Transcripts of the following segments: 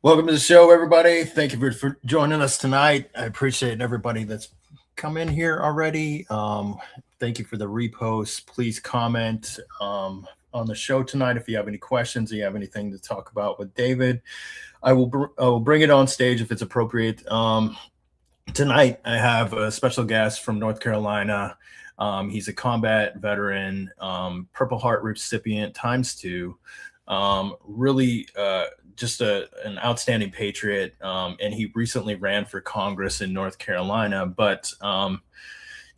Welcome to the show, everybody. Thank you for joining us tonight. I appreciate everybody that's come in here already. Thank you for the reposts. Please comment on the show tonight if you have any questions, or you have anything to talk about with David. I will bring it on stage if it's appropriate. Tonight, I have a special guest from North Carolina. He's a combat veteran, Purple Heart recipient ×2. Really just an outstanding patriot, and he recently ran for Congress in North Carolina. But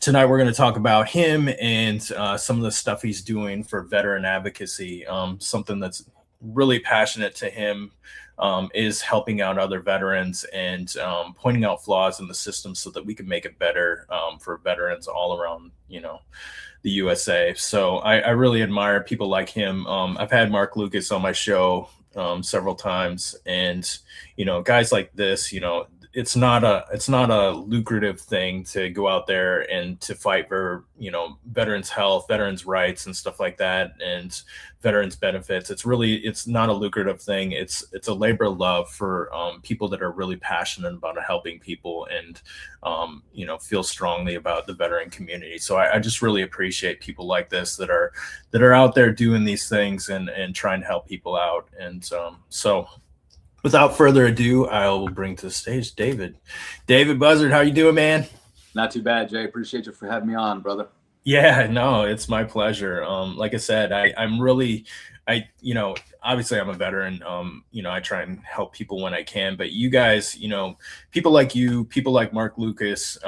tonight we're going to talk about him and some of the stuff he's doing for veteran advocacy. Something that's really passionate to him is helping out other veterans and pointing out flaws in the system so that we can make it better for veterans all around, the USA. So I really admire people like him. I've had Mark Lucas on my show several times, and guys like this, it's not a lucrative thing to go out there and to fight for veterans health, veterans rights and stuff like that, and veterans benefits. It's not a lucrative thing. It's a labor of love for people that are really passionate about helping people and feel strongly about the veteran community. So I just really appreciate people like this that are out there doing these things and trying to help people out. And so without further ado, I will bring to the stage David. David Buzzard, how you doing, man? Not too bad, Jay. Appreciate you for having me on, brother. Yeah, no, it's my pleasure. Like I said, obviously I'm a veteran. I try and help people when I can, but you guys, people like you, people like Mark Lucas,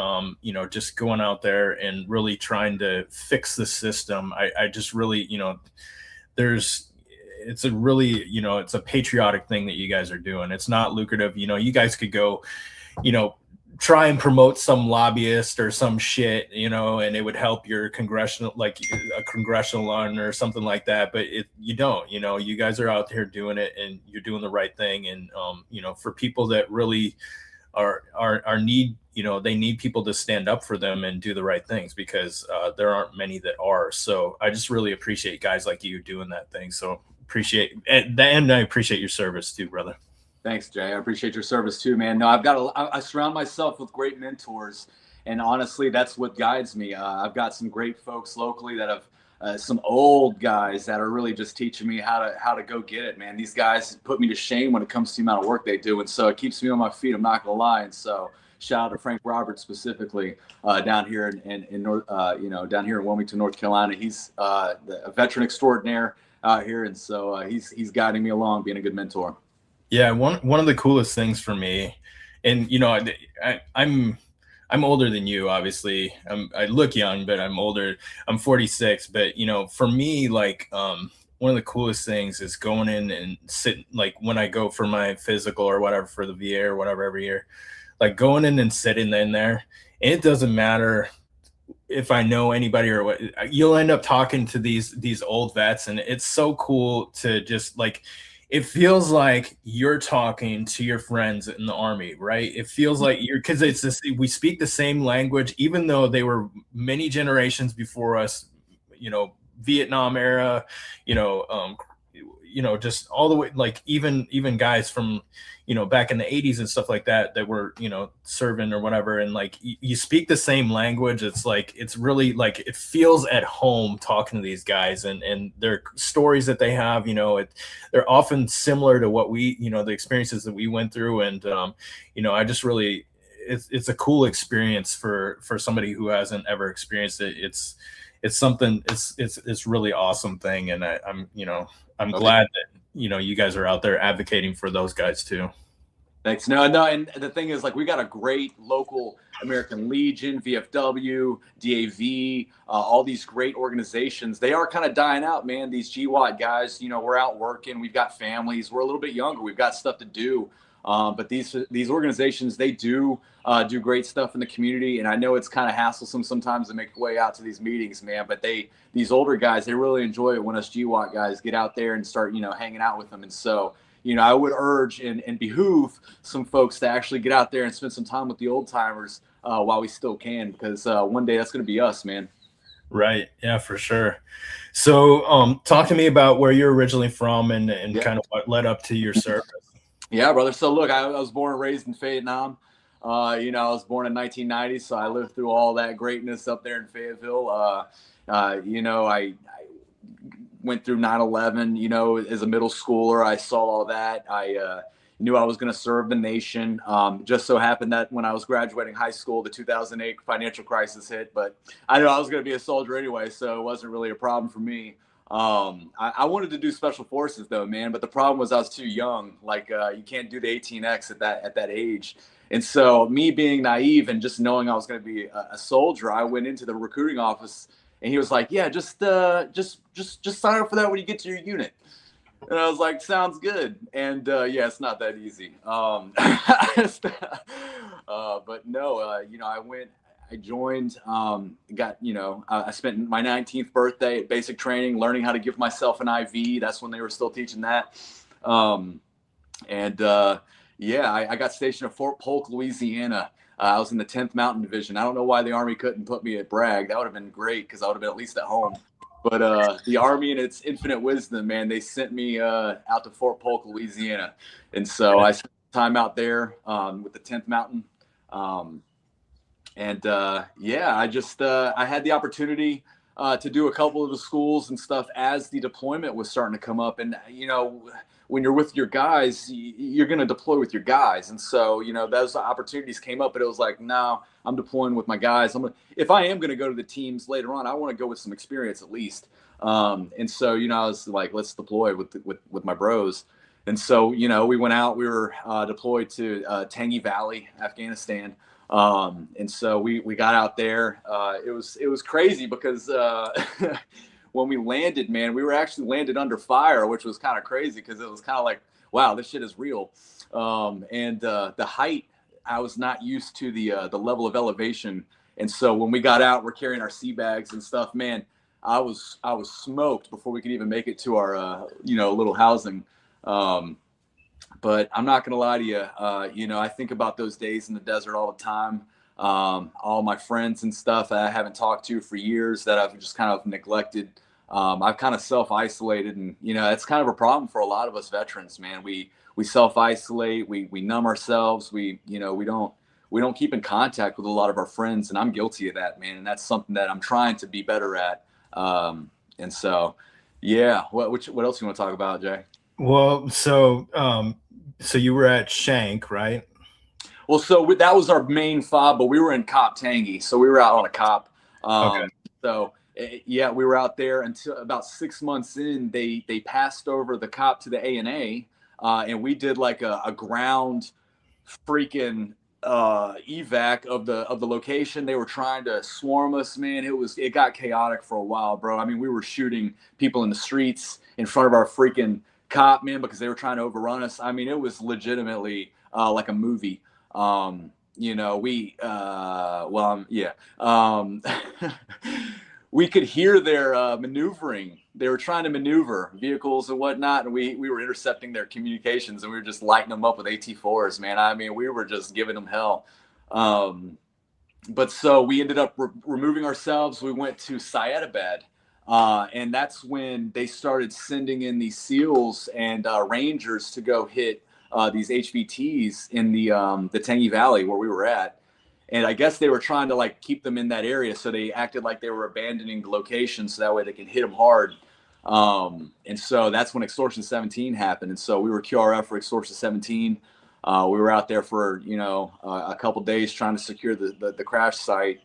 just going out there and really trying to fix the system. I just really, it's a patriotic thing that you guys are doing. It's not lucrative. You guys could go, try and promote some lobbyist or some shit, and it would help your congressional, like a congressional line or something like that. But you don't, you guys are out there doing it and you're doing the right thing. And, for people that really are need, they need people to stand up for them and do the right things, because there aren't many that are. So I just really appreciate guys like you doing that thing. So appreciate and I appreciate your service too, brother. Thanks, Jay. I appreciate your service too, man. No, I surround myself with great mentors, and honestly, that's what guides me. I've got some great folks locally that have some old guys that are really just teaching me how to go get it, man. These guys put me to shame when it comes to the amount of work they do, and so it keeps me on my feet. I'm not gonna lie. And so shout out to Frank Roberts specifically down here in North, down here in Wilmington, North Carolina. He's a veteran extraordinaire out here, and so he's guiding me along, being a good mentor. Yeah, one of the coolest things for me, and I'm older than you, obviously. I look young, but I'm older. I'm 46, but for me, like one of the coolest things is going in and sitting, like when I go for my physical or whatever for the VA or whatever every year, like going in and sitting in there, and it doesn't matter if I know anybody or what, you'll end up talking to these old vets, and it's so cool to just like. It feels like you're talking to your friends in the Army, right? It feels like because we speak the same language, even though they were many generations before us, Vietnam era, just all the way, like even guys from, back in the 80s and stuff like that, that were, serving or whatever. And like, you speak the same language. It's like, it's really like, it feels at home talking to these guys, and their stories that they have, they're often similar to what we, the experiences that we went through. And, I just really, it's a cool experience for somebody who hasn't ever experienced it. It's something, it's really awesome thing. And I'm Okay. glad that, you guys are out there advocating for those guys too. Thanks. No. And the thing is, like, we got a great local American Legion, VFW, DAV, all these great organizations. They are kind of dying out, man. These GWAT guys, we're out working. We've got families. We're a little bit younger. We've got stuff to do. But these organizations, they do great stuff in the community. And I know it's kind of hassle sometimes to make your way out to these meetings, man. But these older guys, they really enjoy it when us GWAT guys get out there and start, hanging out with them. And so, I would urge and behoove some folks to actually get out there and spend some time with the old timers while we still can, because one day that's going to be us, man. Right. Yeah, for sure. So talk to me about where you're originally from and kind of what led up to your service. Yeah, brother. So look, I was born and raised in Fayetteville. I was born in 1990, so I lived through all that greatness up there in Fayetteville. I went through 9/11, as a middle schooler. I saw all that. I knew I was going to serve the nation. Just so happened that when I was graduating high school, the 2008 financial crisis hit, but I knew I was going to be a soldier anyway, so it wasn't really a problem for me. I wanted to do special forces though, man, but the problem was I was too young. Like, you can't do the 18X at that age. And so me being naive and just knowing I was going to be a soldier, I went into the recruiting office and he was like, yeah, just sign up for that when you get to your unit. And I was like, sounds good. And yeah, it's not that easy. But no, I went, I joined, I spent my 19th birthday at basic training, learning how to give myself an IV. That's when they were still teaching that. I got stationed at Fort Polk, Louisiana. I was in the 10th Mountain Division. I don't know why the Army couldn't put me at Bragg. That would have been great because I would have been at least at home. But the Army, in its infinite wisdom, man, they sent me out to Fort Polk, Louisiana. And so I spent time out there with the 10th Mountain. I had the opportunity to do a couple of the schools and stuff as the deployment was starting to come up. And, when you're with your guys, you're going to deploy with your guys. And so, those opportunities came up, but it was like, no, I'm deploying with my guys. If I am going to go to the teams later on, I want to go with some experience at least. And so, I was like, let's deploy with my bros. And so, we went out, we were deployed to Tangi Valley, Afghanistan. And so we got out there. It was crazy because when we landed, man, we were actually landed under fire, which was kind of crazy because it was kind of like, wow, this shit is real. The height, I was not used to the level of elevation. And so when we got out, we're carrying our sea bags and stuff, man, I was smoked before we could even make it to our, little housing. But I'm not going to lie to you. I think about those days in the desert all the time. All my friends and stuff that I haven't talked to for years that I've just kind of neglected. I've kind of self-isolated, and, that's kind of a problem for a lot of us veterans, man. We self-isolate, we numb ourselves. We don't keep in contact with a lot of our friends, and I'm guilty of that, man. And that's something that I'm trying to be better at. And so, yeah, what else you want to talk about, Jay? Well, so you were at Shank, right? Well, so that was our main fob, but we were in Cop Tangi, so we were out on a cop. Okay. So yeah, we were out there until about 6 months in. They passed over the cop to the A&A, and we did like a ground freaking evac of the location. They were trying to swarm us, man. It got chaotic for a while, bro. I mean, we were shooting people in the streets in front of our freaking cop, man, because they were trying to overrun us. I mean, it was legitimately like a movie. We could hear their maneuvering. They were trying to maneuver vehicles and whatnot, and we were intercepting their communications, and we were just lighting them up with AT-4s, man. I mean, we were just giving them hell. But so we ended up removing ourselves. We went to Syedabad, And that's when they started sending in these SEALs and Rangers to go hit these HVTs in the Tangi Valley where we were at. And I guess they were trying to like keep them in that area, so they acted like they were abandoning the location, so that way they could hit them hard. And so that's when Extortion 17 happened. And so we were QRF for Extortion 17. We were out there for a couple days trying to secure the crash site.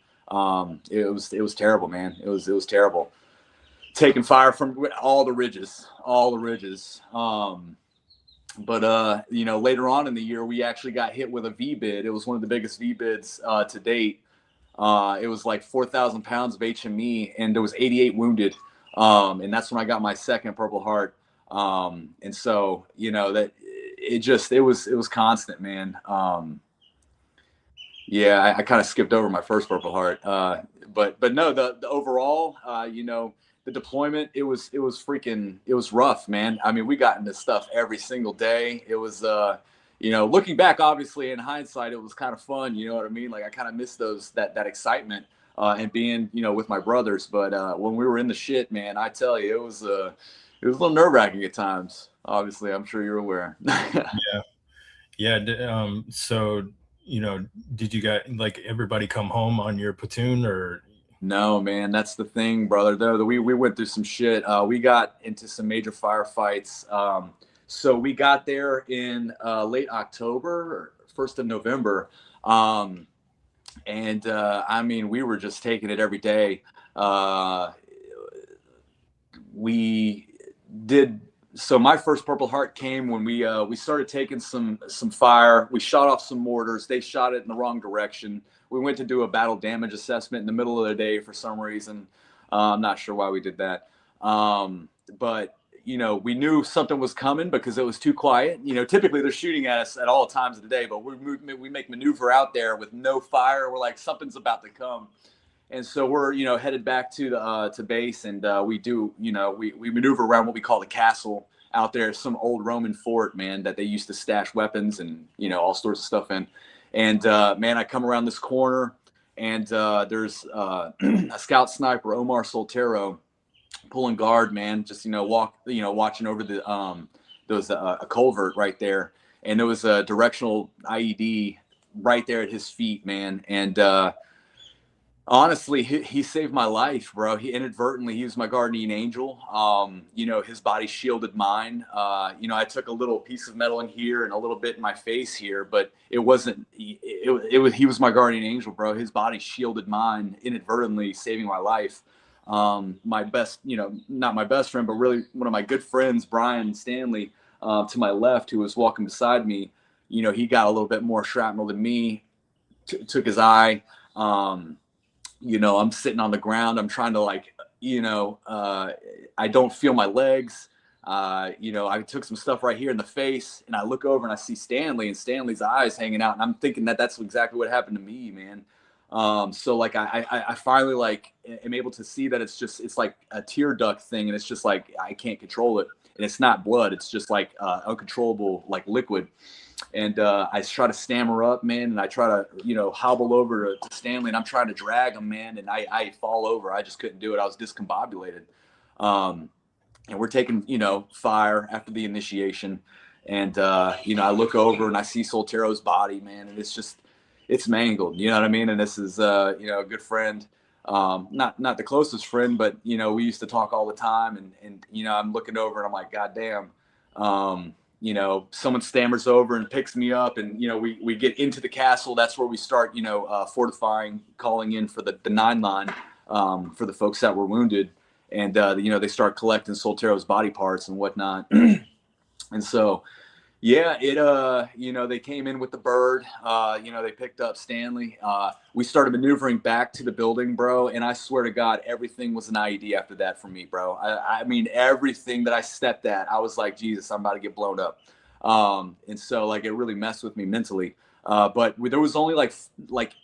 It was terrible, man. It was terrible. Taking fire from all the ridges. But later on in the year, we actually got hit with a V-bid. It was one of the biggest V-bids to date. It was like 4,000 pounds of HME, and there was 88 wounded. And that's when I got my second Purple Heart. And so, that it was constant, man. Yeah, I kind of skipped over my first Purple Heart. But no, the overall, the deployment, it was rough, man. I mean, we got into stuff every single day. It was, looking back, obviously in hindsight, it was kind of fun. You know what I mean? Like I kind of miss that excitement, and being, with my brothers. But when we were in the shit, man, I tell you, it was a little nerve wracking at times. Obviously, I'm sure you're aware. Yeah. So, did you guys, like, everybody come home on your platoon, or? No, man, that's the thing, brother. Though we went through some shit. We got into some major firefights. So we got there in late October, 1st of November. I mean, we were just taking it every day. We did. So my first Purple Heart came when we started taking some fire. We shot off some mortars. They shot it in the wrong direction. We went to do a battle damage assessment in the middle of the day for some reason. I'm not sure why we did that. But we knew something was coming because it was too quiet. Typically they're shooting at us at all times of the day, but we make maneuver out there with no fire. We're like, something's about to come. And so we're, headed back to base, and we do, we maneuver around what we call the castle out there, some old Roman fort, man, that they used to stash weapons and, all sorts of stuff in. And man, I come around this corner, and there's a scout sniper, Omar Soltero, pulling guard, man, just watching over the a culvert right there, and there was a directional IED right there at his feet, man, and honestly, he saved my life, bro. He was my guardian angel. His body shielded mine. I took a little piece of metal in here and a little bit in my face here, but it wasn't, he was my guardian angel, bro. His body shielded mine, inadvertently saving my life. My best, not my best friend, but really one of my good friends, Brian Stanley, to my left, who was walking beside me, he got a little bit more shrapnel than me, took his eye. I'm sitting on the ground. I'm trying to I don't feel my legs. I took some stuff right here in the face, and I look over and I see Stanley, and Stanley's eyes hanging out. And I'm thinking that's exactly what happened to me, man. So I finally am able to see that it's like a tear duct thing. And it's just like, I can't control it. And it's not blood. It's just like uncontrollable, like liquid. And I try to stammer up, man, and I try to, hobble over to Stanley, and I'm trying to drag him, man, and I fall over. I just couldn't do it. I was discombobulated. And we're taking, fire after the initiation. And, I look over and I see Soltero's body, man, and it's mangled, you know what I mean? And this is, a good friend, not the closest friend, but, we used to talk all the time. And I'm looking over and I'm like, God damn. Someone stammers over and picks me up, and, we get into the castle. That's where we start, fortifying, calling in for the 9 line, for the folks that were wounded. And, they start collecting Soltero's body parts and whatnot. And so, yeah, they came in with the bird, they picked up Stanley. We started maneuvering back to the building, bro. And I swear to God, everything was an IED after that for me, bro. I mean, everything that I stepped at, I was like, Jesus, I'm about to get blown up. And so it really messed with me mentally. But there was only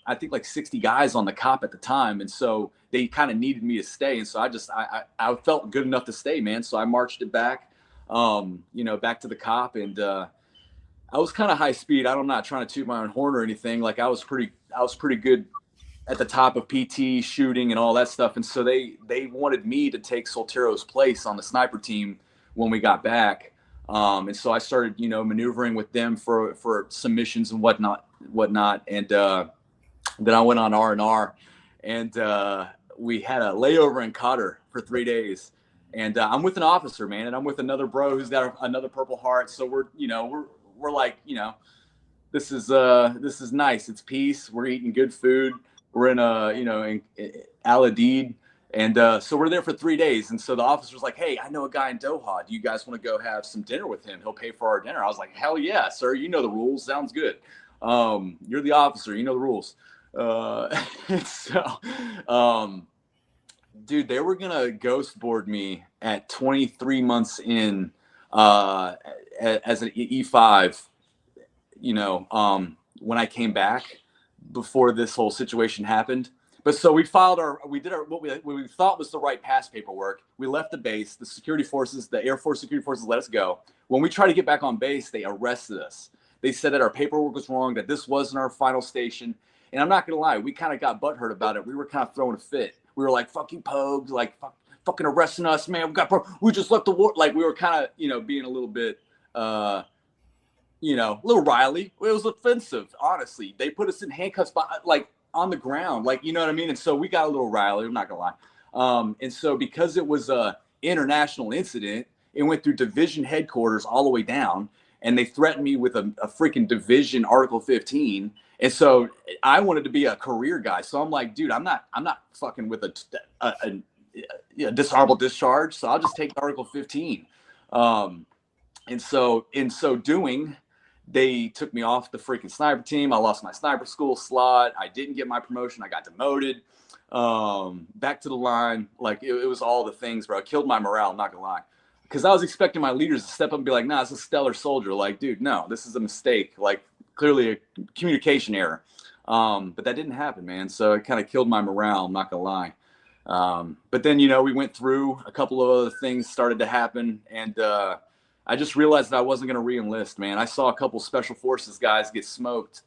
I think 60 guys on the COP at the time. And so they kind of needed me to stay. And so I felt good enough to stay, man. So I marched it back. Back to the COP, and I was kind of high speed. I'm not trying to toot my own horn or anything. I was pretty good at the top of PT shooting and all that stuff. And so they wanted me to take Soltero's place on the sniper team when we got back. And so I started, you know, maneuvering with them for some missions and whatnot. And then I went on R&R, and we had a layover in Qatar for 3 days. And I'm with an officer, man, and I'm with another bro who's got another Purple Heart. So we're like, you know, this is nice. It's peace. We're eating good food. We're in in Al Adid. And so we're there for 3 days. And so the officer's like, hey, I know a guy in Doha. Do you guys want to go have some dinner with him? He'll pay for our dinner. I was like, hell yeah, sir. You know the rules. Sounds good. You're the officer. You know the rules. Dude, they were going to ghost board me at 23 months in as an E5, you know, when I came back before this whole situation happened. But so we did what we thought was the right pass paperwork. We left the base. The security forces, the Air Force security forces, let us go. When we tried to get back on base, they arrested us. They said that our paperwork was wrong, that this wasn't our final station. And I'm not going to lie, we kind of got butthurt about it. We were kind of throwing a fit. We were like, fucking pogues, like fucking arresting us, man. We just left the war. Like we were kind of, you know, being a little bit, you know, a little Riley. It was offensive, honestly. They put us in handcuffs, like on the ground, like, you know what I mean? And so we got a little Riley, I'm not going to lie. And so because it was a international incident, it went through division headquarters all the way down. And they threatened me with a freaking division Article 15. And so I wanted to be a career guy. So I'm like, dude, I'm not fucking with a dishonorable discharge. So I'll just take Article 15. And so in so doing, they took me off the freaking sniper team. I lost my sniper school slot. I didn't get my promotion. I got demoted. Back to the line. Like it was all the things, bro. It killed my morale. I'm not gonna lie. Because I was expecting my leaders to step up and be like, nah, it's a stellar soldier. Like, dude, no, this is a mistake. Like, clearly a communication error. But that didn't happen, man. So it kind of killed my morale, I'm not going to lie. But then, you know, we went through a couple of other things started to happen. And I just realized that I wasn't going to re-enlist, man. I saw a couple special forces guys get smoked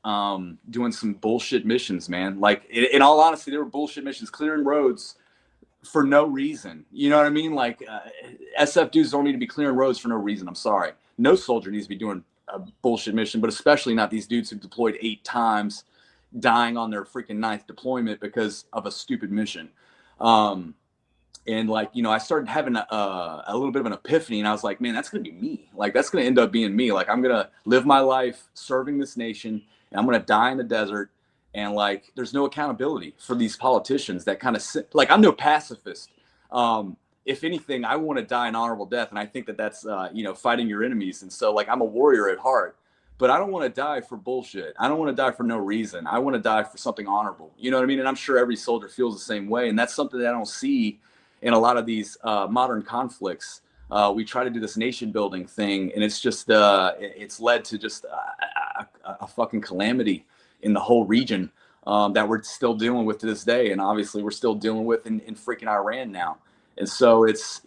doing some bullshit missions, man. Like, in all honesty, they were bullshit missions, clearing roads for no reason. You know what I mean? Like SF dudes don't need to be clearing roads for no reason. I'm sorry. No soldier needs to be doing a bullshit mission, but especially not these dudes who deployed 8 times, dying on their freaking 9th deployment because of a stupid mission. And like, you know, I started having a little bit of an epiphany, and I was like, man, that's going to be me. Like, that's going to end up being me. Like, I'm going to live my life serving this nation, and I'm going to die in the desert. And like, there's no accountability for these politicians that kind of like, I'm no pacifist. If anything, I want to die an honorable death. And I think that that's, you know, fighting your enemies. And so like, I'm a warrior at heart, but I don't want to die for bullshit. I don't want to die for no reason. I want to die for something honorable. You know what I mean? And I'm sure every soldier feels the same way. And that's something that I don't see in a lot of these modern conflicts. We try to do this nation building thing, and it's just, it's led to just a fucking calamity in the whole region that we're still dealing with to this day. And obviously we're still dealing with in freaking Iran now. And so it's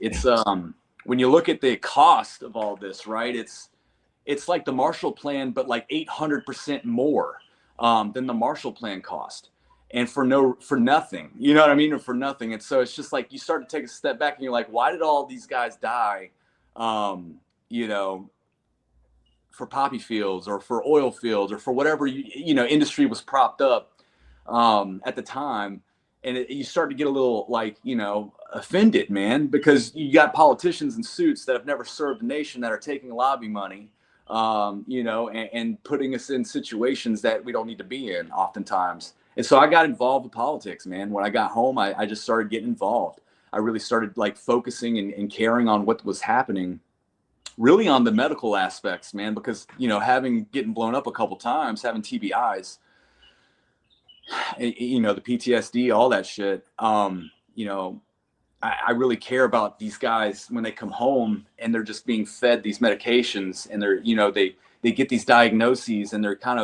when you look at the cost of all this, right, it's like the Marshall Plan, but like 800% more than the Marshall Plan cost, and for nothing, you know what I mean? Or for nothing. And so it's just like, you start to take a step back and you're like, why did all these guys die, you know, for poppy fields or for oil fields or for whatever, you know, industry was propped up at the time. And you start to get a little like, you know, offended, man, because you got politicians in suits that have never served the nation that are taking lobby money, you know, and putting us in situations that we don't need to be in oftentimes. And so I got involved with politics, man. When I got home, I just started getting involved. I really started like focusing and caring on what was happening, really on the medical aspects, man, because, you know, getting blown up a couple times, having TBIs, you know, the PTSD, all that shit. You know, I really care about these guys when they come home and they're just being fed these medications, and they're, you know, they get these diagnoses, and it kind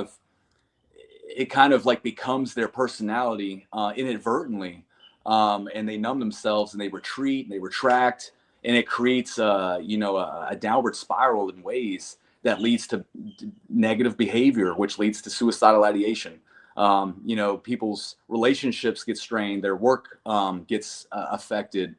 of like becomes their personality inadvertently. And they numb themselves and they retreat and they retract, and it creates you know, a downward spiral in ways that leads to negative behavior, which leads to suicidal ideation. You know, people's relationships get strained, their work gets affected.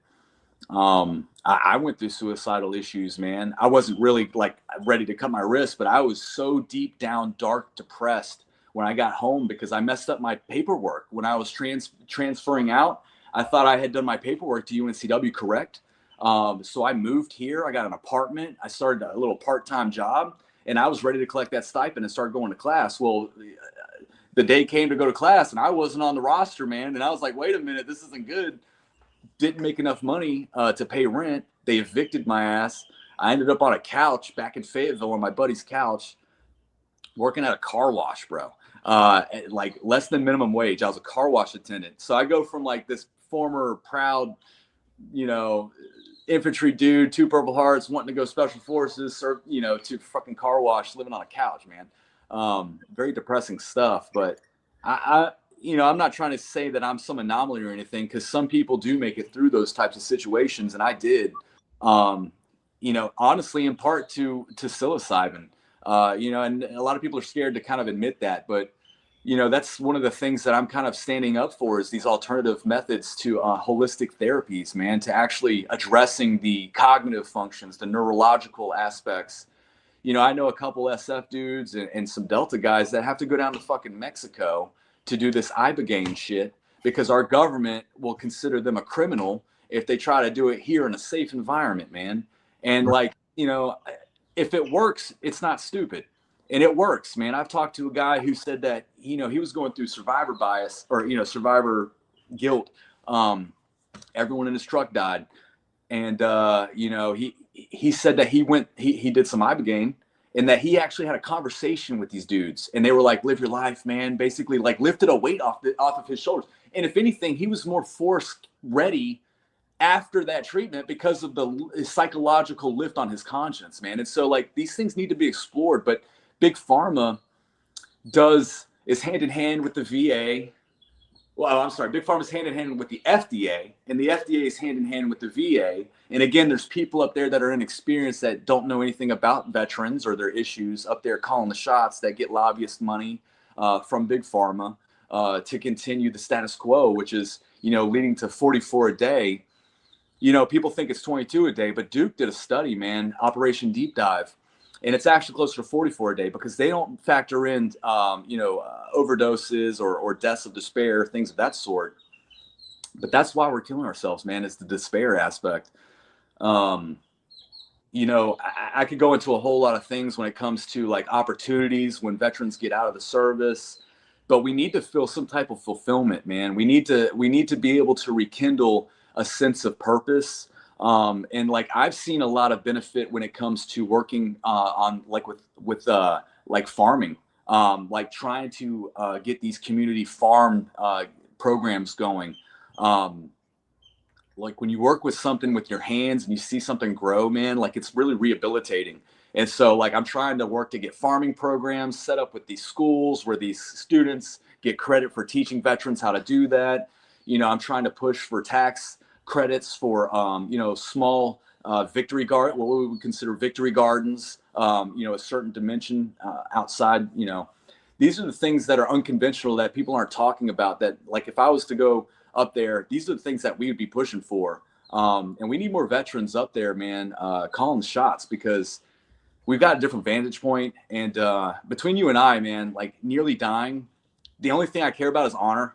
I went through suicidal issues, man. I wasn't really like ready to cut my wrist, but I was so deep down, dark, depressed when I got home because I messed up my paperwork when I was transferring out. I thought I had done my paperwork to UNCW correct. So I moved here. I got an apartment. I started a little part-time job, and I was ready to collect that stipend and start going to class. Well, the day came to go to class, and I wasn't on the roster, man. And I was like, wait a minute, this isn't good. Didn't make enough money to pay rent. They evicted my ass. I ended up on a couch back in Fayetteville on my buddy's couch, working at a car wash, bro. Like less than minimum wage. I was a car wash attendant. So I go from like this former proud, you know, infantry dude, 2 Purple Hearts, wanting to go special forces, or, you know, to fucking car wash, living on a couch, man. Very depressing stuff. But I you know, I'm not trying to say that I'm some anomaly or anything, because some people do make it through those types of situations, and I did. You know, honestly, in part to psilocybin. You know, and a lot of people are scared to kind of admit that, but you know, that's one of the things that I'm kind of standing up for, is these alternative methods to holistic therapies, man, to actually addressing the cognitive functions, the neurological aspects. You know, I know a couple SF dudes and some Delta guys that have to go down to fucking Mexico to do this ibogaine shit because our government will consider them a criminal if they try to do it here in a safe environment, man. And like, you know, if it works, it's not stupid. And it works, man. I've talked to a guy who said that, you know, he was going through survivor bias, or, you know, survivor guilt. Everyone in his truck died. And, you know, he said that he did some ibogaine, and that he actually had a conversation with these dudes, and they were like, live your life, man. Basically like lifted a weight off of his shoulders. And if anything, he was more force ready after that treatment because of the psychological lift on his conscience, man. And so like these things need to be explored, but Big Pharma is hand in hand with the VA. Well, I'm sorry, Big Pharma is hand in hand with the FDA, and the FDA is hand in hand with the VA. And again, there's people up there that are inexperienced, that don't know anything about veterans or their issues, up there calling the shots, that get lobbyist money from Big Pharma to continue the status quo, which is, you know, leading to 44 a day. You know, people think it's 22 a day, but Duke did a study, man, Operation Deep Dive, and it's actually closer to 44 a day, because they don't factor in, you know, overdoses or deaths of despair, things of that sort. But that's why we're killing ourselves, man. It's the despair aspect. You know, I could go into a whole lot of things when it comes to like opportunities when veterans get out of the service, but we need to feel some type of fulfillment, man. We need to be able to rekindle a sense of purpose. And like I've seen a lot of benefit when it comes to working on like with like farming, like trying to get these community farm programs going. Like when you work with something with your hands and you see something grow, man, like it's really rehabilitating. And so like I'm trying to work to get farming programs set up with these schools where these students get credit for teaching veterans how to do that. You know, I'm trying to push for tax credits for, you know, small victory garden, what we would consider victory gardens, you know, a certain dimension outside. You know, these are the things that are unconventional that people aren't talking about, that like if I was to go up there, these are the things that we would be pushing for. And we need more veterans up there, man, calling the shots, because we've got a different vantage point. And between you and I, man, like nearly dying, the only thing I care about is honor.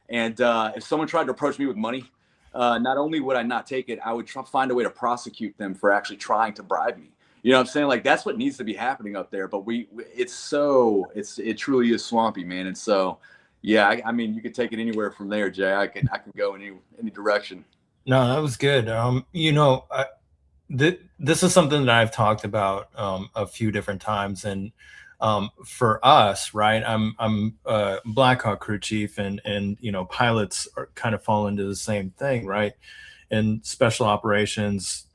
And if someone tried to approach me with money, not only would I not take it, I would find a way to prosecute them for actually trying to bribe me. You know what I'm saying? Like that's what needs to be happening up there. But it truly is swampy, man. And so, yeah, I mean, you could take it anywhere from there, Jay. I can go any direction. No, that was good. You know, this is something that I've talked about a few different times, and for us, right? I'm Black Hawk crew chief, and you know, pilots are kind of fall into the same thing, right? And special operations,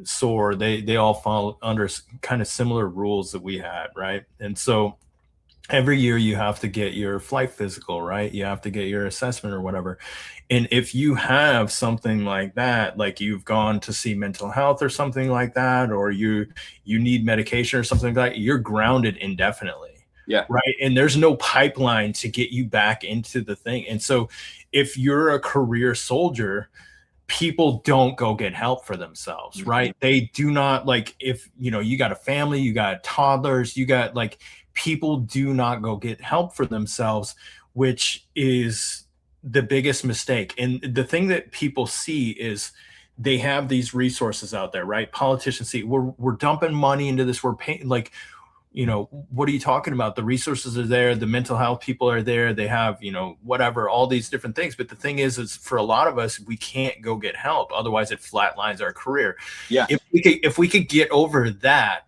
SOAR, they all fall under kind of similar rules that we had, right? And so every year you have to get your flight physical, right? You have to get your assessment or whatever. And if you have something like that, like you've gone to see mental health or something like that, or you need medication or something like that, you're grounded indefinitely, Yeah. Right. And there's no pipeline to get you back into the thing. And so if you're a career soldier, people don't go get help for themselves, right? They do not, like, if you got a family, you got toddlers, you got, like, people do not go get help for themselves, which is the biggest mistake. And the thing that people see is they have these resources out there, right? Politicians see we're dumping money into this, we're paying, like, what are you talking about? The resources are there. The mental health people are there. They have, whatever, all these different things. But the thing is for a lot of us, we can't go get help. Otherwise it flatlines our career. Yeah. If we could get over that,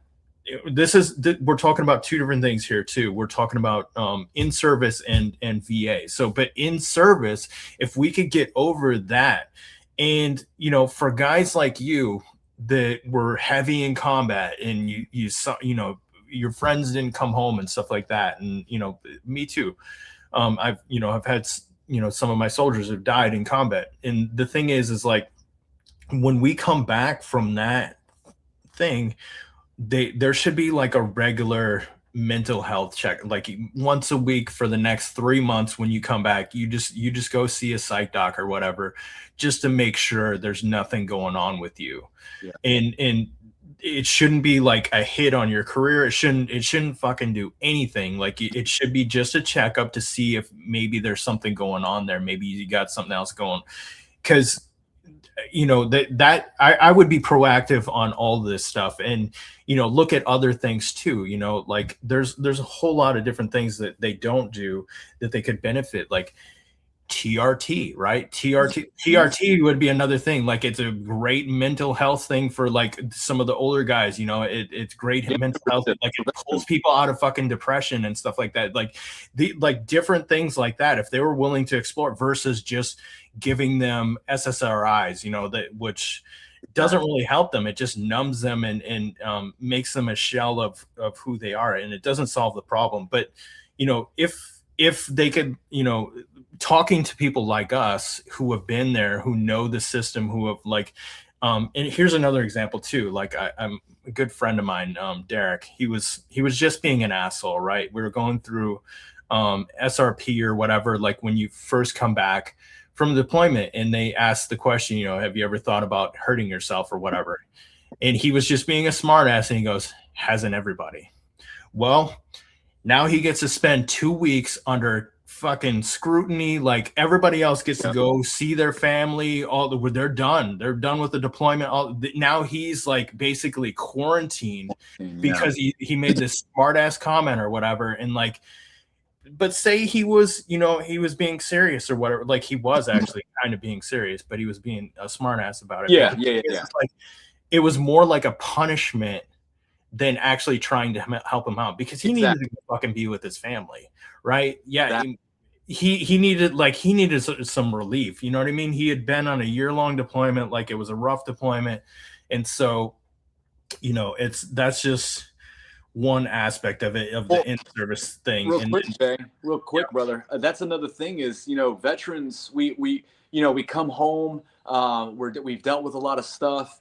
we're talking about two different things here too. We're talking about in service and VA. So, but in service, if we could get over that, and, for guys like you that were heavy in combat and you saw, your friends didn't come home and stuff like that. And, me too. I've had, some of my soldiers have died in combat. And the thing is like, when we come back from that thing, there should be like a regular mental health check, like once a week for the next 3 months. When you come back, you just go see a psych doc or whatever, just to make sure there's nothing going on with you. Yeah. And it shouldn't be like a hit on your career. It shouldn't fucking do anything. Like, it should be just a checkup to see if maybe there's something going on there. Maybe you got something else going. Because that I would be proactive on all this stuff, and look at other things too. Like, there's a whole lot of different things that they don't do that they could benefit, like TRT, right? TRT would be another thing. Like, it's a great mental health thing for, like, some of the older guys. It's great mental health. Like, it pulls people out of fucking depression and stuff like that. Like different things like that, if they were willing to explore, versus just giving them SSRIs, which doesn't really help them. It just numbs them and makes them a shell of who they are, and it doesn't solve the problem. But if they could, talking to people like us who have been there, who know the system, who have, like, and here's another example too. Like, I'm a good friend of mine, Derek. He was just being an asshole, right? We were going through SRP or whatever, like when you first come back from deployment, and they asked the question, have you ever thought about hurting yourself or whatever? And he was just being a smart ass, and he goes, hasn't everybody? Well, now he gets to spend 2 weeks under fucking scrutiny. Like, everybody else gets to go see their family. They're done with the deployment. Now he's, like, basically quarantined because he made this smart ass comment or whatever. And, like, but say he was, he was being serious or whatever. Like, he was actually kind of being serious, but he was being a smart ass about it. Yeah. Like, it was more like a punishment than actually trying to help him out, because he needed to fucking be with his family, right? Yeah. He needed some relief. You know what I mean? He had been on a year-long deployment. Like, it was a rough deployment. And so, that's just one aspect of it, of the in-service thing. Real quick, brother. That's another thing is, veterans, we come home, we've dealt with a lot of stuff.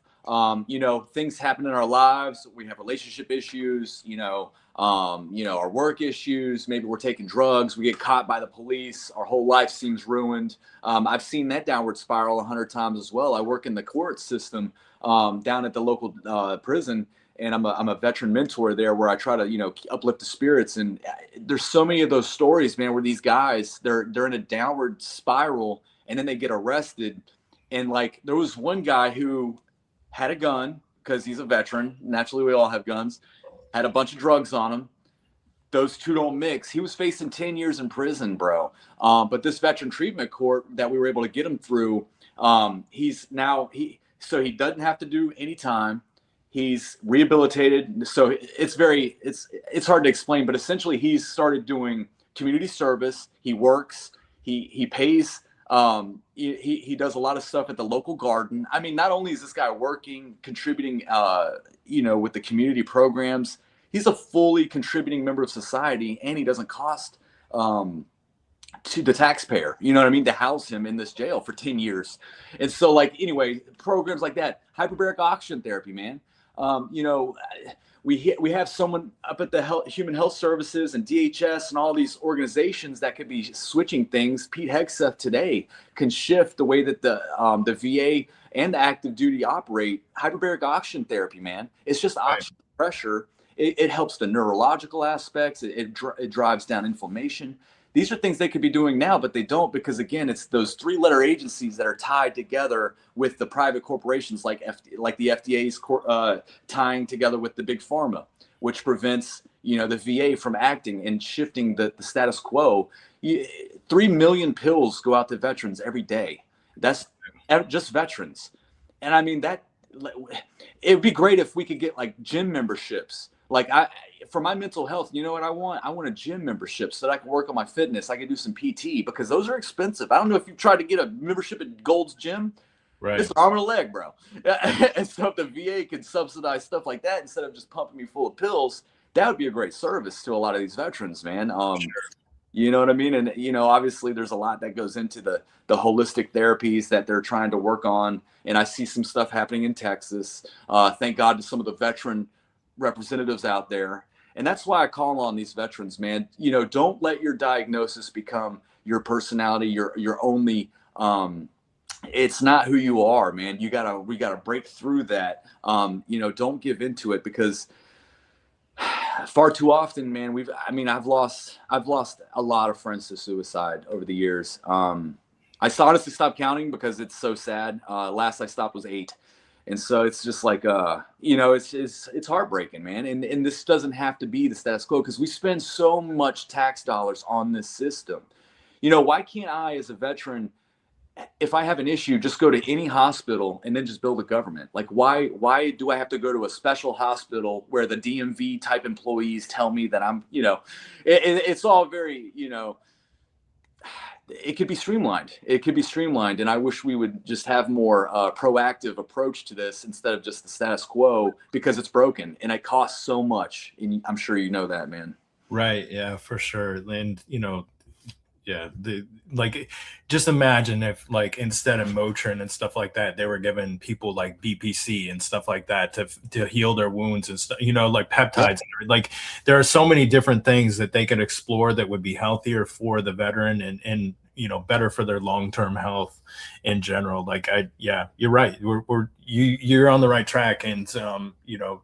Things happen in our lives. We have relationship issues, our work issues. Maybe we're taking drugs. We get caught by the police. Our whole life seems ruined. I've seen that downward spiral 100 times as well. I work in the court system down at the local prison, and I'm a veteran mentor there, where I try to, uplift the spirits. And there's so many of those stories, man, where these guys, they're in a downward spiral, and then they get arrested. And, like, there was one guy who had a gun, because he's a veteran. Naturally, we all have guns. Had a bunch of drugs on him. Those two don't mix. He was facing 10 years in prison, bro. But this veteran treatment court that we were able to get him through, he doesn't have to do any time. He's rehabilitated. So it's hard to explain, but essentially he's started doing community service. He works. He pays. He does a lot of stuff at the local garden. I mean, not only is this guy working, contributing, with the community programs, he's a fully contributing member of society, and he doesn't cost to the taxpayer, to house him in this jail for 10 years. And so, like, anyway, programs like that, hyperbaric oxygen therapy, man. You know, we have someone up at the Human Health Services and DHS and all these organizations that could be switching things. Pete Hegseth today can shift the way that the VA and the active duty operate. Hyperbaric oxygen therapy, man, it's just oxygen pressure. It helps the neurological aspects. It drives down inflammation. These are things they could be doing now, but they don't, because again, it's those three-letter agencies that are tied together with the private corporations like the FDA's tying together with the big pharma, which prevents, you know, the VA from acting and shifting the status quo. 3 million pills go out to veterans every day. That's just veterans. And I mean, that it would be great if we could get like gym memberships. Like for my mental health, you know what I want? I want a gym membership so that I can work on my fitness. I can do some PT, because those are expensive. I don't know if you've tried to get a membership at Gold's Gym. Right. It's an arm and a leg, bro. And so if the VA could subsidize stuff like that instead of just pumping me full of pills, that would be a great service to a lot of these veterans, man. Sure. You know what I mean? And, you know, obviously there's a lot that goes into the holistic therapies that they're trying to work on. And I see some stuff happening in Texas. Thank God to some of the veteran representatives out there. And that's why I call on these veterans, man. You know, don't let your diagnosis become your personality, your only, it's not who you are, man. We gotta break through that. You know, don't give into it, because far too often, man, I've lost a lot of friends to suicide over the years. I honestly stopped counting because it's so sad. Last I stopped was 8. And so it's just like, you know, it's heartbreaking, man. And this doesn't have to be the status quo, because we spend so much tax dollars on this system. You know, why can't I, as a veteran, if I have an issue, just go to any hospital and then just bill the government? Like, why do I have to go to a special hospital where the DMV type employees tell me that I'm, you know, it's all very, you know, it could be streamlined. It could be streamlined. And I wish we would just have more proactive approach to this instead of just the status quo, because it's broken and it costs so much. And I'm sure you know that, man. Right. Yeah, for sure. And, you know, yeah, just imagine if, like, instead of Motrin and stuff like that, they were giving people like BPC and stuff like that to heal their wounds and stuff, you know, like peptides. Like, there are so many different things that they could explore that would be healthier for the veteran and you know, better for their long-term health in general. Like, yeah, you're right. You're on the right track. And, you know,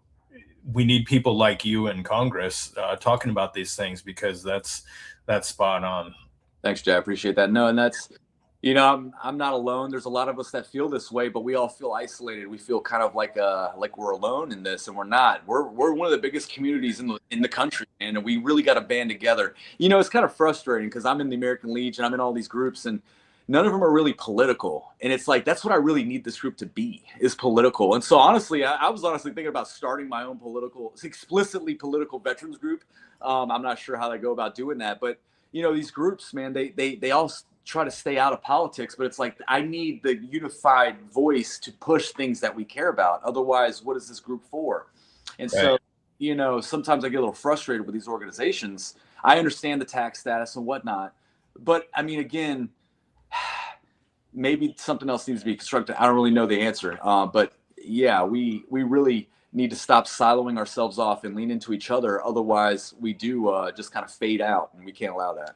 we need people like you in Congress talking about these things, because that's spot on. Thanks, Jay. I appreciate that. No, and that's, you know, I'm not alone. There's a lot of us that feel this way, but we all feel isolated. We feel kind of like we're alone in this, and we're not. We're one of the biggest communities in the country, and we really got to band together. You know, it's kind of frustrating because I'm in the American Legion, I'm in all these groups, and none of them are really political. And it's like, that's what I really need this group to be, is political. And so honestly, I was honestly thinking about starting my own explicitly political veterans group. I'm not sure how they go about doing that, but you know, these groups, man, they all try to stay out of politics, but it's like, I need the unified voice to push things that we care about. Otherwise, what is this group for? And right. So, you know, sometimes I get a little frustrated with these organizations. I understand the tax status and whatnot, but I mean, again, maybe something else needs to be constructed. I don't really know the answer, but yeah, we really need to stop siloing ourselves off and lean into each other. Otherwise, we do just kind of fade out, and we can't allow that.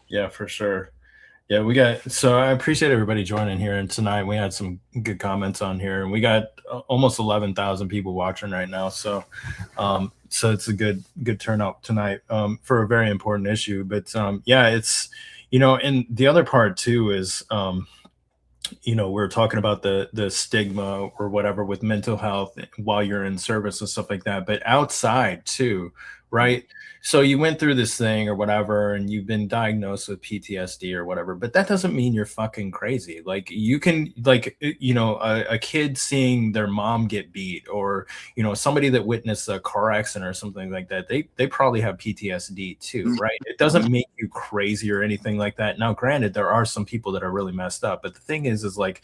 Yeah, for sure. Yeah, so I appreciate everybody joining here. And tonight we had some good comments on here, and we got almost 11,000 people watching right now. So, so it's a good turnout tonight for a very important issue. But yeah, it's, you know, and the other part too is, you know, we're talking about the stigma or whatever with mental health while you're in service and stuff like that, but outside too, right? So you went through this thing or whatever, and you've been diagnosed with PTSD or whatever, but that doesn't mean you're fucking crazy. Like, you can, like, you know, a kid seeing their mom get beat, or, you know, somebody that witnessed a car accident or something like that, they probably have PTSD too, right? It doesn't make you crazy or anything like that. Now, granted, there are some people that are really messed up, but the thing is like,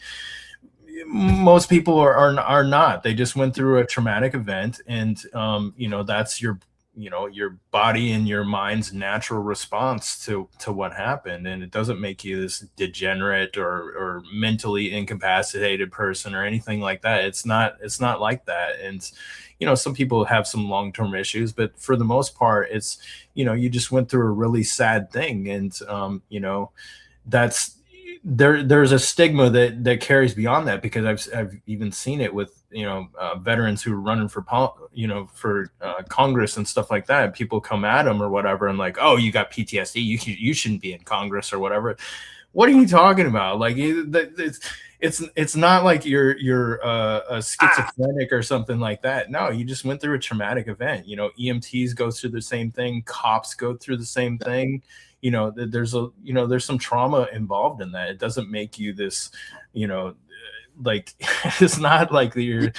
most people are not. They just went through a traumatic event, and you know, that's your your body and your mind's natural response to what happened, and it doesn't make you this degenerate or mentally incapacitated person or anything like that. It's not like that. And some people have some long-term issues, but for the most part, it's you just went through a really sad thing. And that's there's a stigma that carries beyond that, because I've even seen it with veterans who are running for Congress and stuff like that. People come at them or whatever and like, oh, you got PTSD, you shouldn't be in Congress or whatever. What are you talking about? Like, it's not like you're a schizophrenic or something like that. No, you just went through a traumatic event. EMTs go through the same thing, cops go through the same thing. There's some trauma involved in that. It doesn't make you this, like, it's not like you're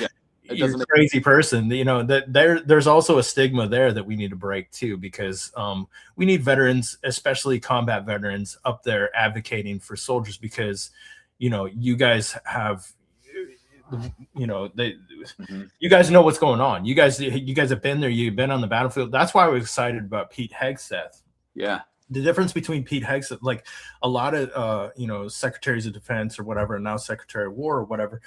a crazy person. That there's also a stigma there that we need to break too, because we need veterans, especially combat veterans, up there advocating for soldiers, because you guys have you guys know what's going on. You guys have been there. You've been on the battlefield. That's why I was excited about Pete Hegseth. Yeah. The difference between Pete Hegseth, like a lot of secretaries of defense or whatever, and now Secretary of War or whatever,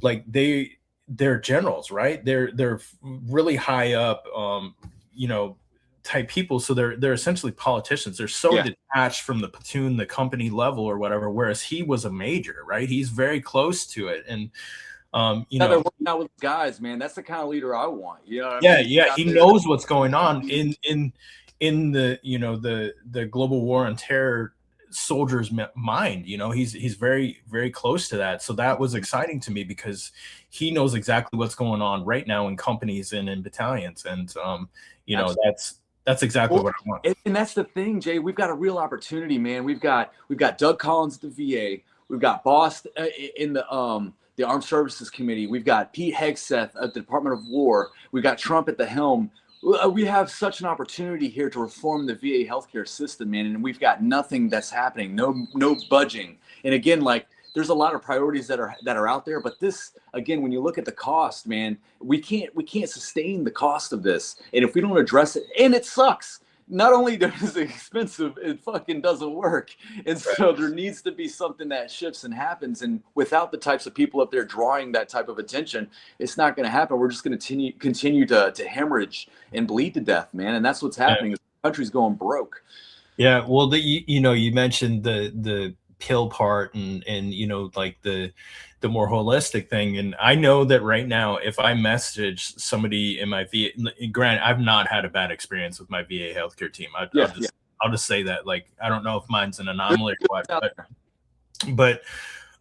like they're generals, right? They're really high up type people. So they're essentially politicians. They're so detached from the platoon, the company level or whatever, whereas he was a major, right? He's very close to it. And they're working out with guys, man. That's the kind of leader I want. He knows what's going on in the the global war on terror soldier's mind. He's very, very close to that. So that was exciting to me, because he knows exactly what's going on right now in companies and in battalions. And that's exactly what I want. And that's the thing, Jay. We've got a real opportunity, man. We've got Doug Collins at the VA. We've got Boss in the Armed Services Committee. We've got Pete Hegseth at the Department of War. We've got Trump at the helm. We have such an opportunity here to reform the VA healthcare system, man, and we've got nothing that's happening, no budging. And again, like, there's a lot of priorities that are out there, but this, again, when you look at the cost, man, we can't sustain the cost of this, and if we don't address it, and it sucks. Not only is it expensive, it fucking doesn't work. And so there needs to be something that shifts and happens. And without the types of people up there drawing that type of attention, it's not going to happen. We're just going to continue to hemorrhage and bleed to death, man. And that's what's happening. Yeah. The country's going broke. Yeah. Well, you mentioned the pill part and like the more holistic thing. And I know that right now, if I message somebody in my VA, granted, I've not had a bad experience with my VA healthcare team. I'll just say that. Like, I don't know if mine's an anomaly or what, but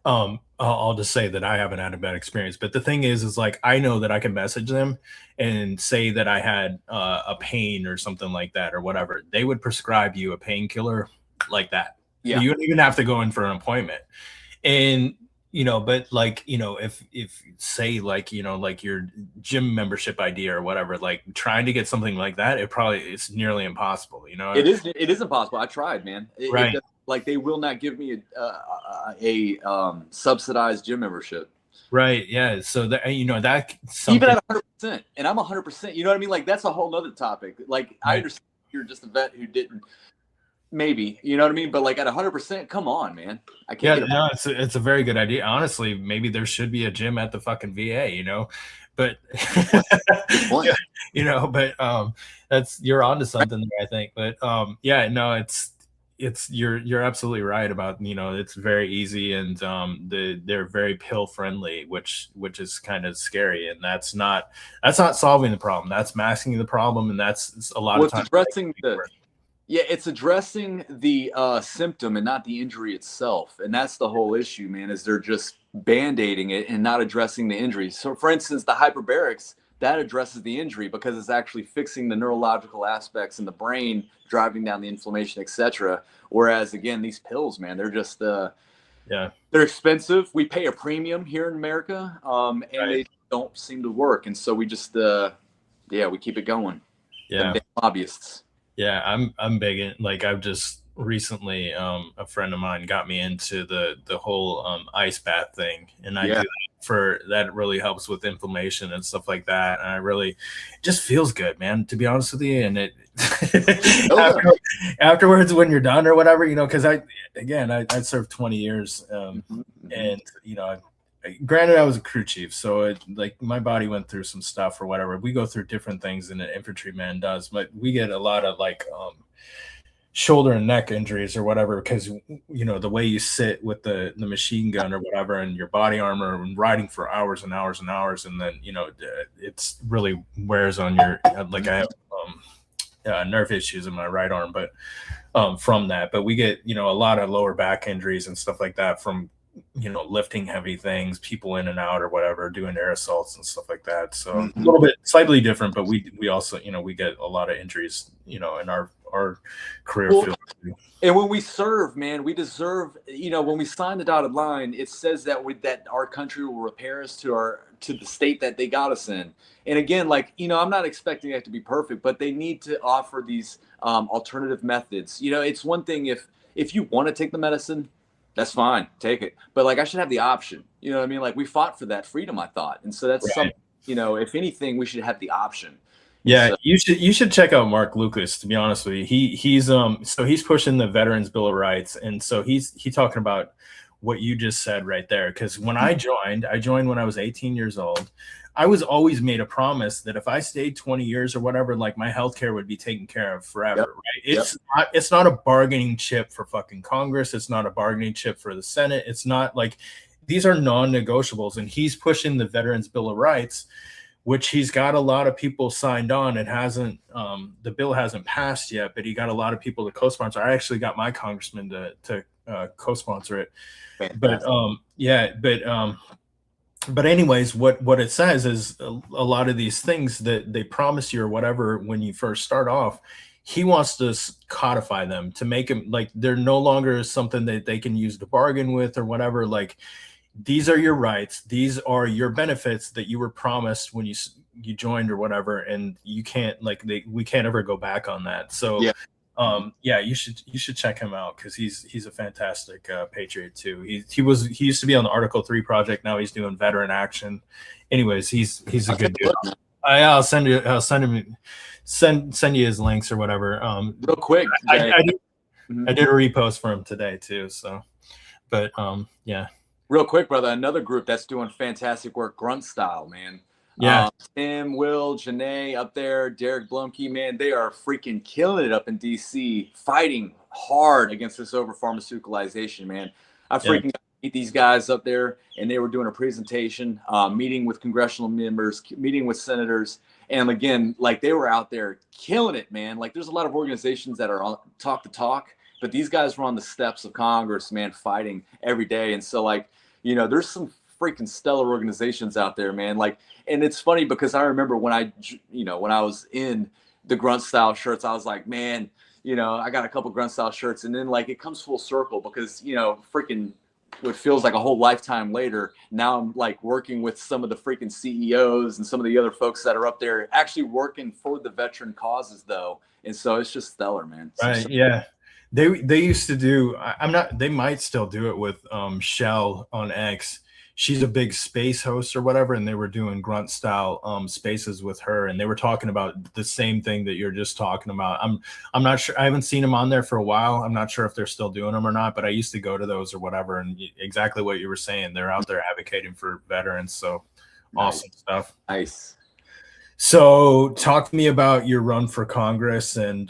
I'll just say that I haven't had a bad experience. But the thing is like, I know that I can message them and say that I had a pain or something like that or whatever. They would prescribe you a painkiller like that. Yeah. You don't even have to go in for an appointment. And but like, if say like, like your gym membership idea or whatever, like trying to get something like that, it's nearly impossible. It is impossible. I tried, man. Right. Like, they will not give me a subsidized gym membership. Right. Yeah. So that, that even at 100%, and I'm 100%, you know what I mean? Like, that's a whole nother topic. Like, right. I understand you're just a vet who didn't. Maybe, you know what I mean? But like at 100%, come on, man. I can't. Yeah, no, it's a very good idea. Honestly, maybe there should be a gym at the fucking VA, but but that's, you're onto something there, I think. But yeah, no, it's you're absolutely right about, it's very easy, and they're very pill friendly, which is kind of scary, and that's not solving the problem. That's masking the problem, and that's a lot of times addressing it's addressing the symptom and not the injury itself. And that's the whole issue, man, is they're just band-aiding it and not addressing the injury. So for instance, the hyperbarics, that addresses the injury because it's actually fixing the neurological aspects in the brain, driving down the inflammation, etc. Whereas again, these pills, man, they're just they're expensive. We pay a premium here in America, and they don't seem to work. And so we just we keep it going. Yeah. The lobbyists. Yeah, I'm big in, like, I've just recently, a friend of mine got me into the whole ice bath thing, and I do that for that really helps with inflammation and stuff like that. And I really it just feels good, man, to be honest with you. And it afterwards when you're done or whatever, because I served 20 years, and granted I was a crew chief, so like my body went through some stuff or whatever. We go through different things than an infantryman does, but we get a lot of like shoulder and neck injuries or whatever because the way you sit with the machine gun or whatever and your body armor and riding for hours and hours and hours, and then it's really wears on your like I have nerve issues in my right arm, but from that. But we get a lot of lower back injuries and stuff like that from lifting heavy things, people in and out or whatever, doing air assaults and stuff like that. So a little bit slightly different, but we also we get a lot of injuries in our career field. And when we serve, man, we deserve, when we sign the dotted line, it says that that our country will repair us to the state that they got us in. And again, like, I'm not expecting that to be perfect, but they need to offer these alternative methods. It's one thing if you want to take the medicine, that's fine, take it. But like, I should have the option. You know what I mean? Like, we fought for that freedom, I thought. And so that's something, if anything, we should have the option. Yeah, so, you should check out Mark Lucas, to be honest with you. He's pushing the Veterans Bill of Rights, and so he's talking about what you just said right there. Because when I joined when I was 18 years old. I was always made a promise that if I stayed 20 years or whatever, like my healthcare would be taken care of forever, right? It's not a bargaining chip for fucking Congress. It's not a bargaining chip for the Senate. It's not like these are non-negotiables, and he's pushing the Veterans Bill of Rights, which he's got a lot of people signed on. It hasn't, the bill hasn't passed yet, but he got a lot of people to co-sponsor. I actually got my congressman to co-sponsor it. Fantastic. But anyways, what it says is a lot of these things that they promise you or whatever when you first start off, he wants to codify them to make them like they're no longer something that they can use to bargain with or whatever. Like, these are your rights, these are your benefits that you were promised when you joined or whatever, and you can't we can't ever go back on that. So you should check him out because he's a fantastic patriot too. He used to be on the Article 3 project. Now he's doing veteran action. Anyways, he's a good dude. I'll send you his links or whatever. Real quick, I did a repost for him today too. So, but yeah. Real quick, brother. Another group that's doing fantastic work, Grunt Style, man. Yeah, Tim, Will, Janae up there, Derek Blumke, man, they are freaking killing it up in DC, fighting hard against this over pharmaceuticalization, man. I freaking got to meet these guys up there, and they were doing a presentation, meeting with congressional members, meeting with senators, and again, like, they were out there killing it, man. Like, there's a lot of organizations that are on talk to talk, but these guys were on the steps of Congress, man, fighting every day. And so, like, there's some freaking stellar organizations out there, man. Like, and it's funny because I remember when I was in the Grunt Style shirts, I was like, man, I got a couple Grunt Style shirts, and then like it comes full circle because freaking what feels like a whole lifetime later, now I'm like working with some of the freaking CEOs and some of the other folks that are up there actually working for the veteran causes though, and so it's just stellar, man. Right? Yeah. They used to do. They might still do it with Shell on X. She's a big space host or whatever, and they were doing Grunt Style spaces with her, and they were talking about the same thing that you're just talking about. I'm not sure. I haven't seen them on there for a while. I'm not sure if they're still doing them or not, but I used to go to those or whatever, and exactly what you were saying. They're out there advocating for veterans. So awesome stuff. Nice. So talk to me about your run for Congress and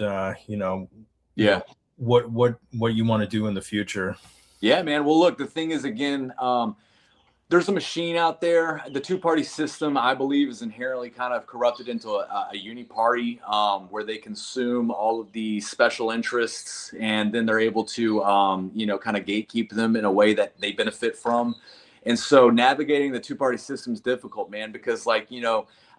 what you want to do in the future. Yeah, man. Well, look, the thing is, again, there's a machine out there. The two-party system, I believe, is inherently kind of corrupted into a uni-party where they consume all of the special interests, and then they're able to, kind of gatekeep them in a way that they benefit from. And so navigating the two-party system is difficult, man, because, like,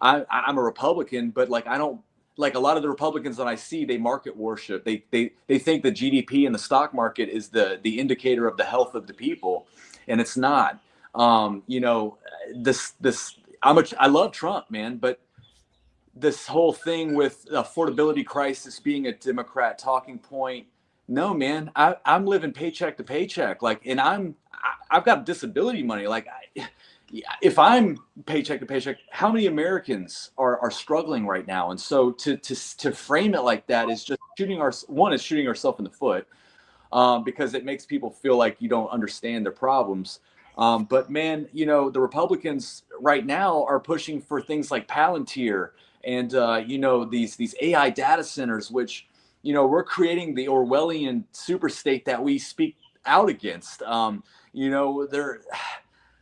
I'm a Republican, but, like, I don't, like, a lot of the Republicans that I see, they market worship. They think the GDP and the stock market is the indicator of the health of the people, and it's not. I love Trump, man, but this whole thing with affordability crisis being a Democrat talking point, No, man, I'm living paycheck to paycheck. Like, and I've got disability money. Like, if I'm paycheck to paycheck, how many Americans are struggling right now? And so to frame it like that is just shooting ourselves in the foot, because it makes people feel like you don't understand their problems. But man, the Republicans right now are pushing for things like Palantir and these AI data centers, which we're creating the Orwellian super state that we speak out against.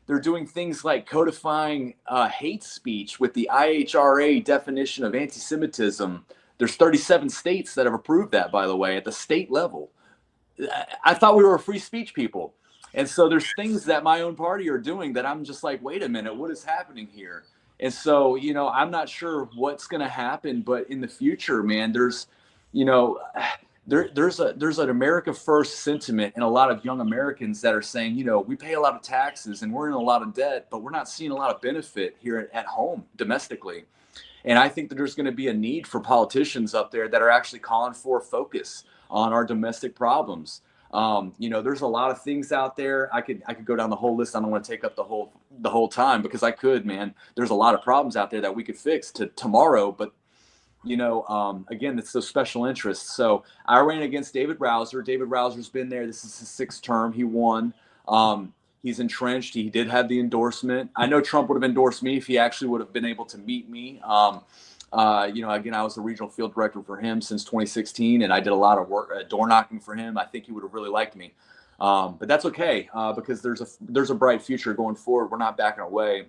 They're doing things like codifying hate speech with the IHRA definition of anti-Semitism. There's 37 states that have approved that, by the way, at the state level. I thought we were a free speech people. And so there's things that my own party are doing that I'm just like, wait a minute, what is happening here? And so, I'm not sure what's going to happen, but in the future, man, there's, you know, there's an America First sentiment in a lot of young Americans that are saying, we pay a lot of taxes and we're in a lot of debt, but we're not seeing a lot of benefit here at home domestically. And I think that there's going to be a need for politicians up there that are actually calling for focus on our domestic problems. There's a lot of things out there. I could go down the whole list. I don't want to take up the whole time because I could, man. There's a lot of problems out there that we could fix tomorrow, but again, it's those special interests. So I ran against David Rouser. David Rouser's been there. This is his 6th term. He won. He's entrenched. He did have the endorsement. I know Trump would have endorsed me if he actually would have been able to meet me. Again, I was the regional field director for him since 2016, and I did a lot of work, door knocking for him. I think he would have really liked me. But that's okay, because there's a bright future going forward. We're not backing away.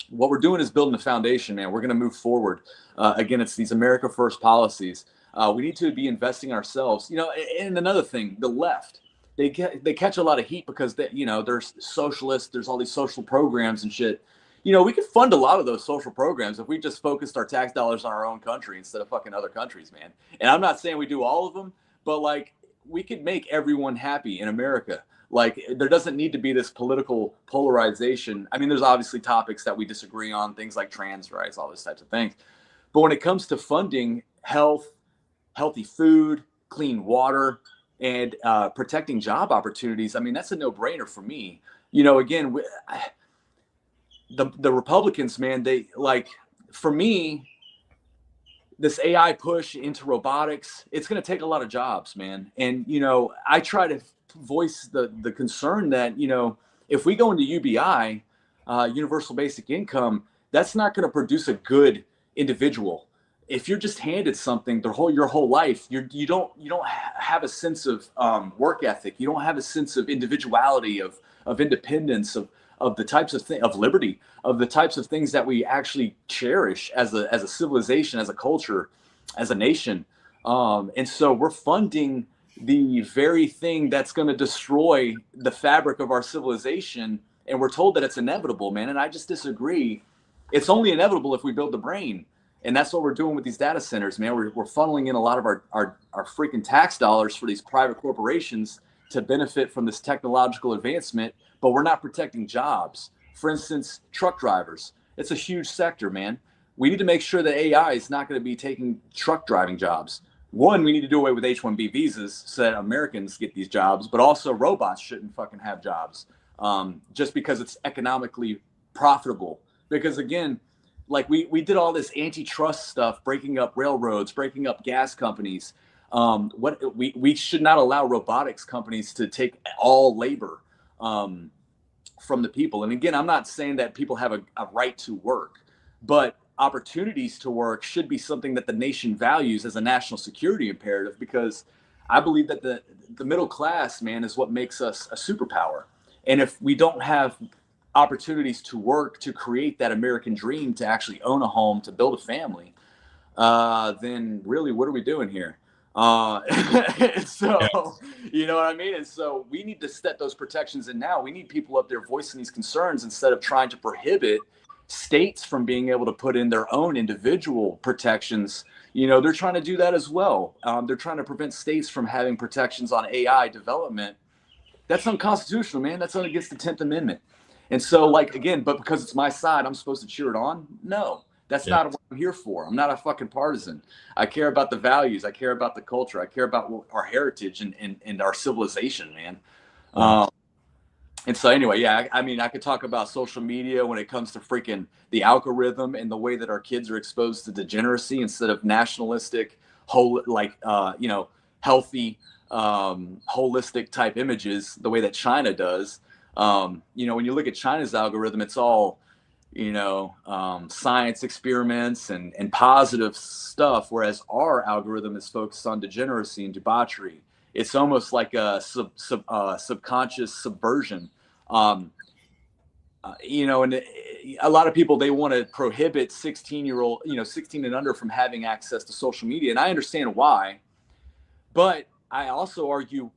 What we're doing is building a foundation, man. We're going to move forward. Again, it's these America First policies. We need to be investing in ourselves. And another thing, the left, they catch a lot of heat because there's socialists. There's all these social programs and shit. We could fund a lot of those social programs if we just focused our tax dollars on our own country instead of fucking other countries, man. And I'm not saying we do all of them, but like we could make everyone happy in America. Like there doesn't need to be this political polarization. I mean, there's obviously topics that we disagree on, things like trans rights, all those types of things. But when it comes to funding health, healthy food, clean water, and protecting job opportunities, I mean, that's a no-brainer for me. Again, the Republicans, man, for me, this AI push into robotics, it's going to take a lot of jobs, man. And, I try to voice the concern that, if we go into UBI, universal basic income, that's not going to produce a good individual. If you're just handed something your whole life, you don't have a sense of work ethic. You don't have a sense of individuality, of independence, of the types of of liberty, of the types of things that we actually cherish as a civilization, as a culture, as a nation. And so we're funding the very thing that's going to destroy the fabric of our civilization. And we're told that it's inevitable, man. And I just disagree. It's only inevitable if we build the brain. And that's what we're doing with these data centers, man. We're funneling in a lot of our freaking tax dollars for these private corporations to benefit from this technological advancement, but we're not protecting jobs. For instance, truck drivers. It's a huge sector, man. We need to make sure that AI is not going to be taking truck driving jobs. One, we need to do away with H-1B visas so that Americans get these jobs, but also robots shouldn't fucking have jobs just because it's economically profitable. Because again, like we did all this antitrust stuff, breaking up railroads, breaking up gas companies. We should not allow robotics companies to take all labor from the people. And again, I'm not saying that people have a right to work, but opportunities to work should be something that the nation values as a national security imperative, because I believe that the middle class, man, is what makes us a superpower. And if we don't have opportunities to work, to create that American dream, to actually own a home, to build a family, then really, what are we doing here? So, you know what I mean? And so we need to set those protections in now. We need people up there voicing these concerns instead of trying to prohibit states from being able to put in their own individual protections. They're trying to do that as well. They're trying to prevent states from having protections on AI development. That's unconstitutional, man. That's against the 10th Amendment. And so, again, but because it's my side, I'm supposed to cheer it on? No, That's not what I'm here for. I'm not a fucking partisan. I care about the values. I care about the culture. I care about our heritage and our civilization, man. Wow. And so anyway, yeah, I mean, I could talk about social media when it comes to freaking the algorithm and the way that our kids are exposed to degeneracy instead of nationalistic, healthy, holistic type images, the way that China does. When you look at China's algorithm, it's all, science experiments and positive stuff, whereas our algorithm is focused on degeneracy and debauchery. It's almost like a subconscious subversion. And a lot of people, they want to prohibit 16 and under from having access to social media. And I understand why, but I also argue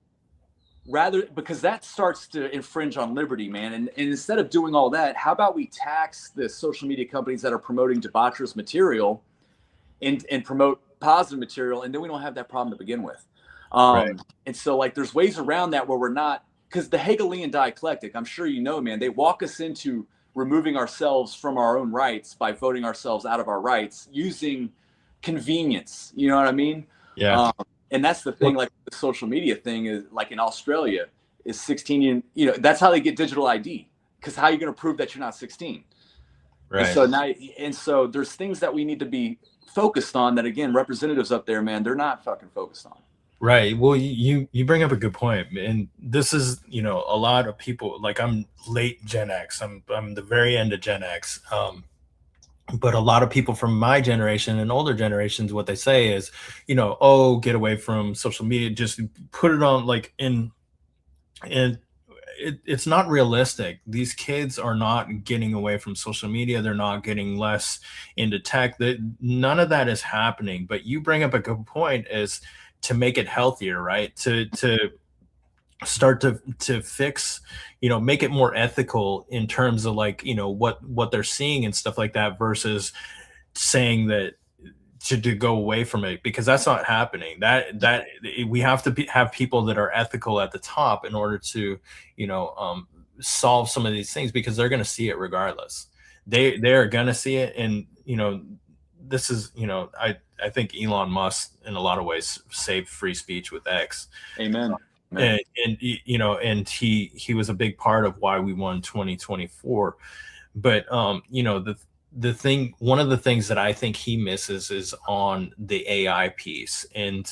because that starts to infringe on liberty, man. And instead of doing all that, how about we tax the social media companies that are promoting debaucherous material and promote positive material, and then we don't have that problem to begin with. Right. And so like there's ways around that where we're not, because the Hegelian dialectic, I'm sure man, they walk us into removing ourselves from our own rights by voting ourselves out of our rights using convenience. You know what I mean? Yeah. And that's the thing, like the social media thing is like in Australia is 16, that's how they get digital ID, because how are you going to prove that you're not 16? Right. And so there's things that we need to be focused on that, again, representatives up there, man, they're not fucking focused on. Right. Well, you bring up a good point, and this is, a lot of people, like I'm late Gen X. I'm the very end of Gen X. But a lot of people from my generation and older generations, what they say is, oh, get away from social media, just put it on and it's not realistic. These kids are not getting away from social media. They're not getting less into tech. None of that is happening. But you bring up a good point, is to make it healthier, right? To start to fix, make it more ethical in terms of like, what they're seeing and stuff like that, versus saying that to go away from it, because that's not happening. That we have to have people that are ethical at the top in order to, solve some of these things, because they're going to see it regardless. They're going to see it. And, this is, I think Elon Musk in a lot of ways saved free speech with X. Amen. And and he was a big part of why we won 2024. But the thing, one of the things that I think he misses is on the AI piece. And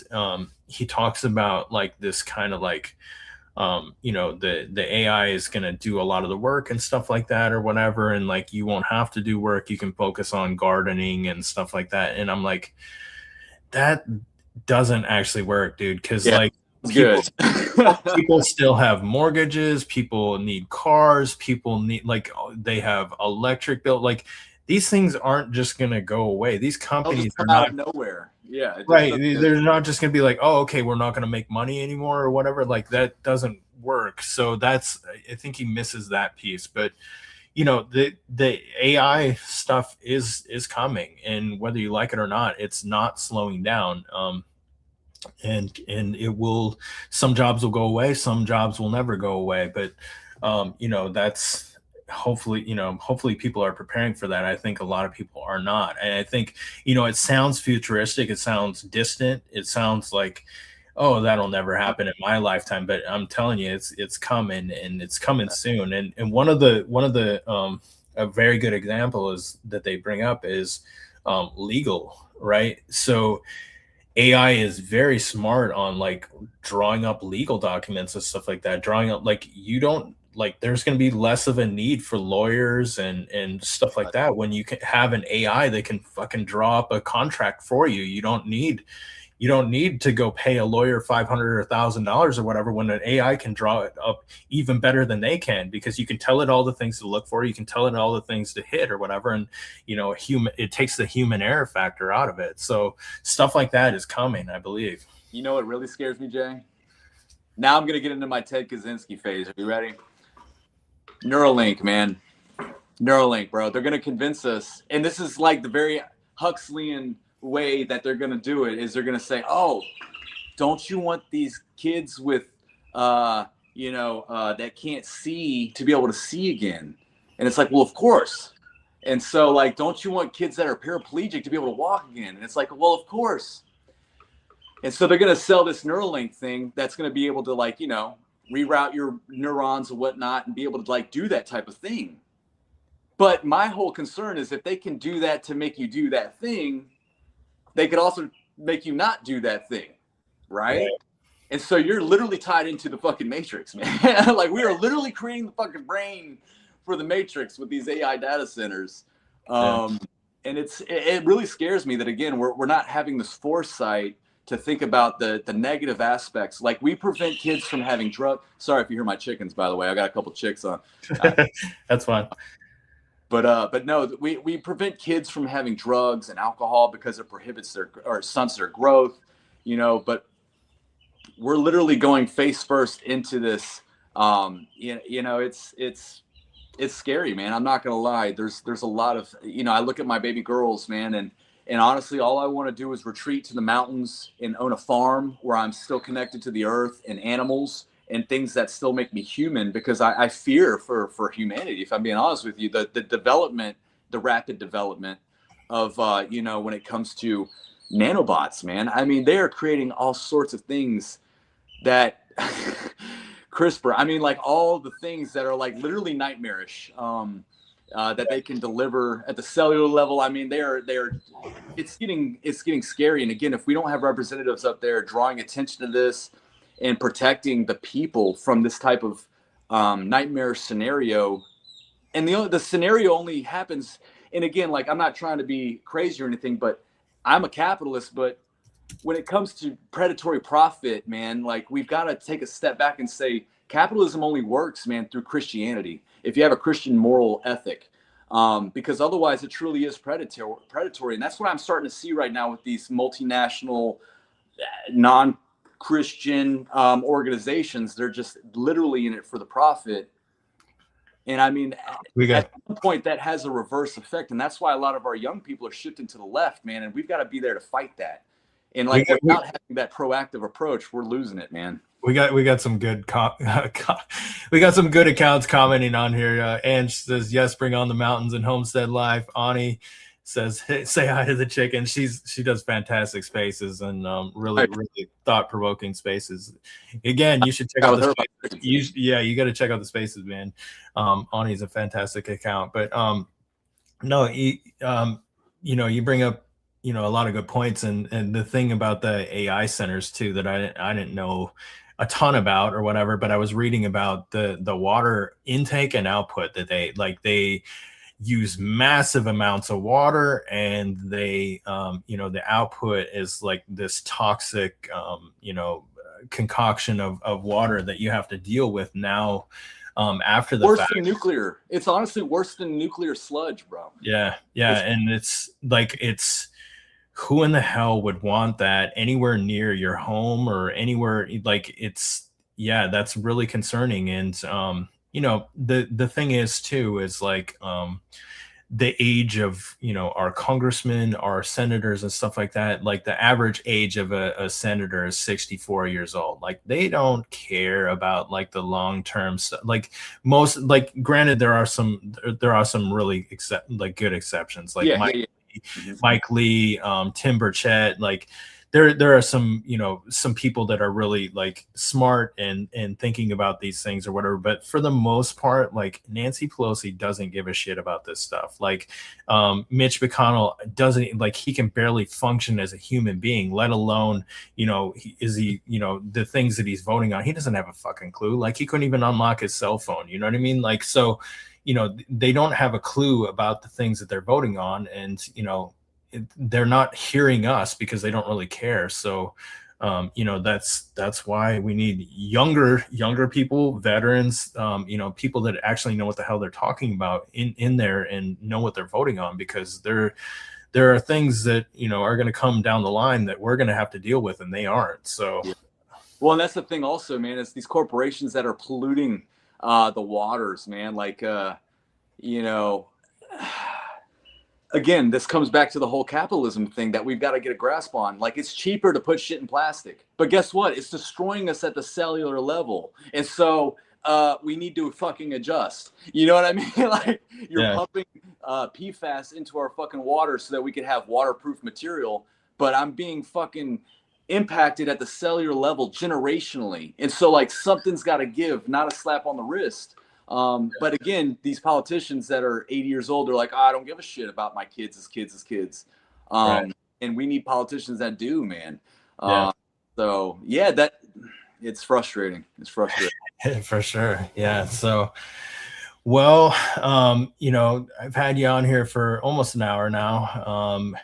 he talks about like this kind of like the AI is going to do a lot of the work and stuff like that or whatever, and like you won't have to do work, you can focus on gardening and stuff like that. And I'm like, that doesn't actually work, dude, because like people still have mortgages, people need cars, people need, like, they have electric bill, like these things aren't just going to go away. These companies are not nowhere. Yeah. Right. They're not just going to be like, oh, okay, we're not going to make money anymore or whatever. Like that doesn't work. So I think he misses that piece. But, the AI stuff is coming, and whether you like it or not, it's not slowing down. And it will, some jobs will go away, some jobs will never go away. But, that's, hopefully people are preparing for that. I think a lot of people are not. And I think, it sounds futuristic. It sounds distant. It sounds like, oh, that'll never happen in my lifetime. But I'm telling you, it's coming, and it's coming soon. And one of the a very good example is that they bring up is legal, right? So AI is very smart on like drawing up legal documents and stuff like that. Drawing up, like, you don't, like, there's going to be less of a need for lawyers and stuff like that when you can have an AI that can fucking draw up a contract for you. You don't need to go pay a lawyer $500 or $1,000 or whatever, when an AI can draw it up even better than they can, because you can tell it all the things to look for. You can tell it all the things to hit or whatever. And, it takes the human error factor out of it. So stuff like that is coming, I believe. You know what really scares me, Jay? Now I'm going to get into my Ted Kaczynski phase. Are you ready? Neuralink, man. Neuralink, bro. They're going to convince us. And this is like the very Huxleyan way that they're going to do it, is they're going to say, oh, don't you want these kids with, that can't see to be able to see again? And it's like, well, of course. And so, like, don't you want kids that are paraplegic to be able to walk again? And it's like, well, of course. And so they're going to sell this Neuralink thing that's going to be able to, like, you know, reroute your neurons and whatnot and be able to, like, do that type of thing. But my whole concern is if they can do that to make you do that thing, they could also make you not do that thing, right? And so you're literally tied into the fucking matrix, man. Like, we are literally creating the fucking brain for the matrix with these AI data centers. And it really scares me that, again, we're not having this foresight to think about the negative aspects. Like, we prevent kids from having sorry if you hear my chickens, by the way. I got a couple chicks on. That's fine. But no, we prevent kids from having drugs and alcohol because it prohibits stunts their growth, you know. But we're literally going face first into this. You know, it's scary, man. I'm not gonna lie. There's a lot of, you know, I look at my baby girls, man, and honestly, all I want to do is retreat to the mountains and own a farm where I'm still connected to the earth and animals and things that still make me human, because I fear for humanity. If I'm being honest with you, the development, the rapid development of, you know, when it comes to nanobots, man. I mean, they are creating all sorts of things that CRISPR, I mean, like all the things that are like literally nightmarish, that they can deliver at the cellular level. I mean, it's getting scary. And again, if we don't have representatives up there drawing attention to this and protecting the people from this type of nightmare scenario, and the scenario only happens, and again, like, I'm not trying to be crazy or anything, but I'm a capitalist, but when it comes to predatory profit, man, like, we've got to take a step back and say capitalism only works, man, through Christianity. If you have a Christian moral ethic, because otherwise it truly is predatory. And that's what I'm starting to see right now with these multinational, non-Christian organizations. They're just literally in it for the profit. And I mean, at some point that has a reverse effect. And that's why a lot of our young people are shifting to the left, man. And we've got to be there to fight that. And like, without having that proactive approach, we're losing it, man. We got some good we got some good accounts commenting on here. Ange says, yes, bring on the mountains and Homestead Life. Ani says, hey, say hi to the chicken. She does fantastic spaces and really thought-provoking spaces. Again, you should check out the spaces. You got to check out the spaces, man. Ani's a fantastic account. But no, you know, you bring up, you know, a lot of good points, and the thing about the AI centers too that I didn't know a ton about or whatever, but I was reading about the water intake and output that they use massive amounts of water, and they you know, the output is like this toxic you know, concoction of water that you have to deal with now after the fact. Than nuclear. It's honestly worse than nuclear sludge, bro. Yeah, and it's like, who in the hell would want that anywhere near your home or anywhere? Like, that's really concerning. And you know, the thing is too, is like the age of, you know, our congressmen, our senators and stuff like that. Like, the average age of a senator is 64 years old. Like, they don't care about like the long-term stuff. Like, most, like, granted, there are some really good exceptions, like Mike Lee, Tim Burchett. Like, there are some, you know, some people that are really like smart and thinking about these things or whatever. But for the most part, like, Nancy Pelosi doesn't give a shit about this stuff. Like, Mitch McConnell doesn't, like, he can barely function as a human being, let alone, you know, you know, the things that he's voting on. He doesn't have a fucking clue. Like, he couldn't even unlock his cell phone. You know what I mean? Like, so, you know, they don't have a clue about the things that they're voting on, and, you know, they're not hearing us because they don't really care. So, you know, that's why we need younger people, veterans, you know, people that actually know what the hell they're talking about in there and know what they're voting on, because there are things that, you know, are going to come down the line that we're going to have to deal with, and they aren't. So, well, and that's the thing also, man, is these corporations that are polluting the waters, man. Like, you know, again, this comes back to the whole capitalism thing that we've got to get a grasp on. Like, it's cheaper to put shit in plastic, but guess what? It's destroying us at the cellular level. And so we need to fucking adjust. You know what I mean? Like you're Yeah. pumping PFAS into our fucking water so that we could have waterproof material, but I'm being fucking impacted at the cellular level generationally. And so like something's got to give, not a slap on the wrist. But again, these politicians that are 80 years old are like, oh, I don't give a shit about my kids as kids. Right. And we need politicians that do, man. Yeah. So yeah, that it's frustrating. It's frustrating. For sure. Yeah. So, well, you know, I've had you on here for almost an hour now.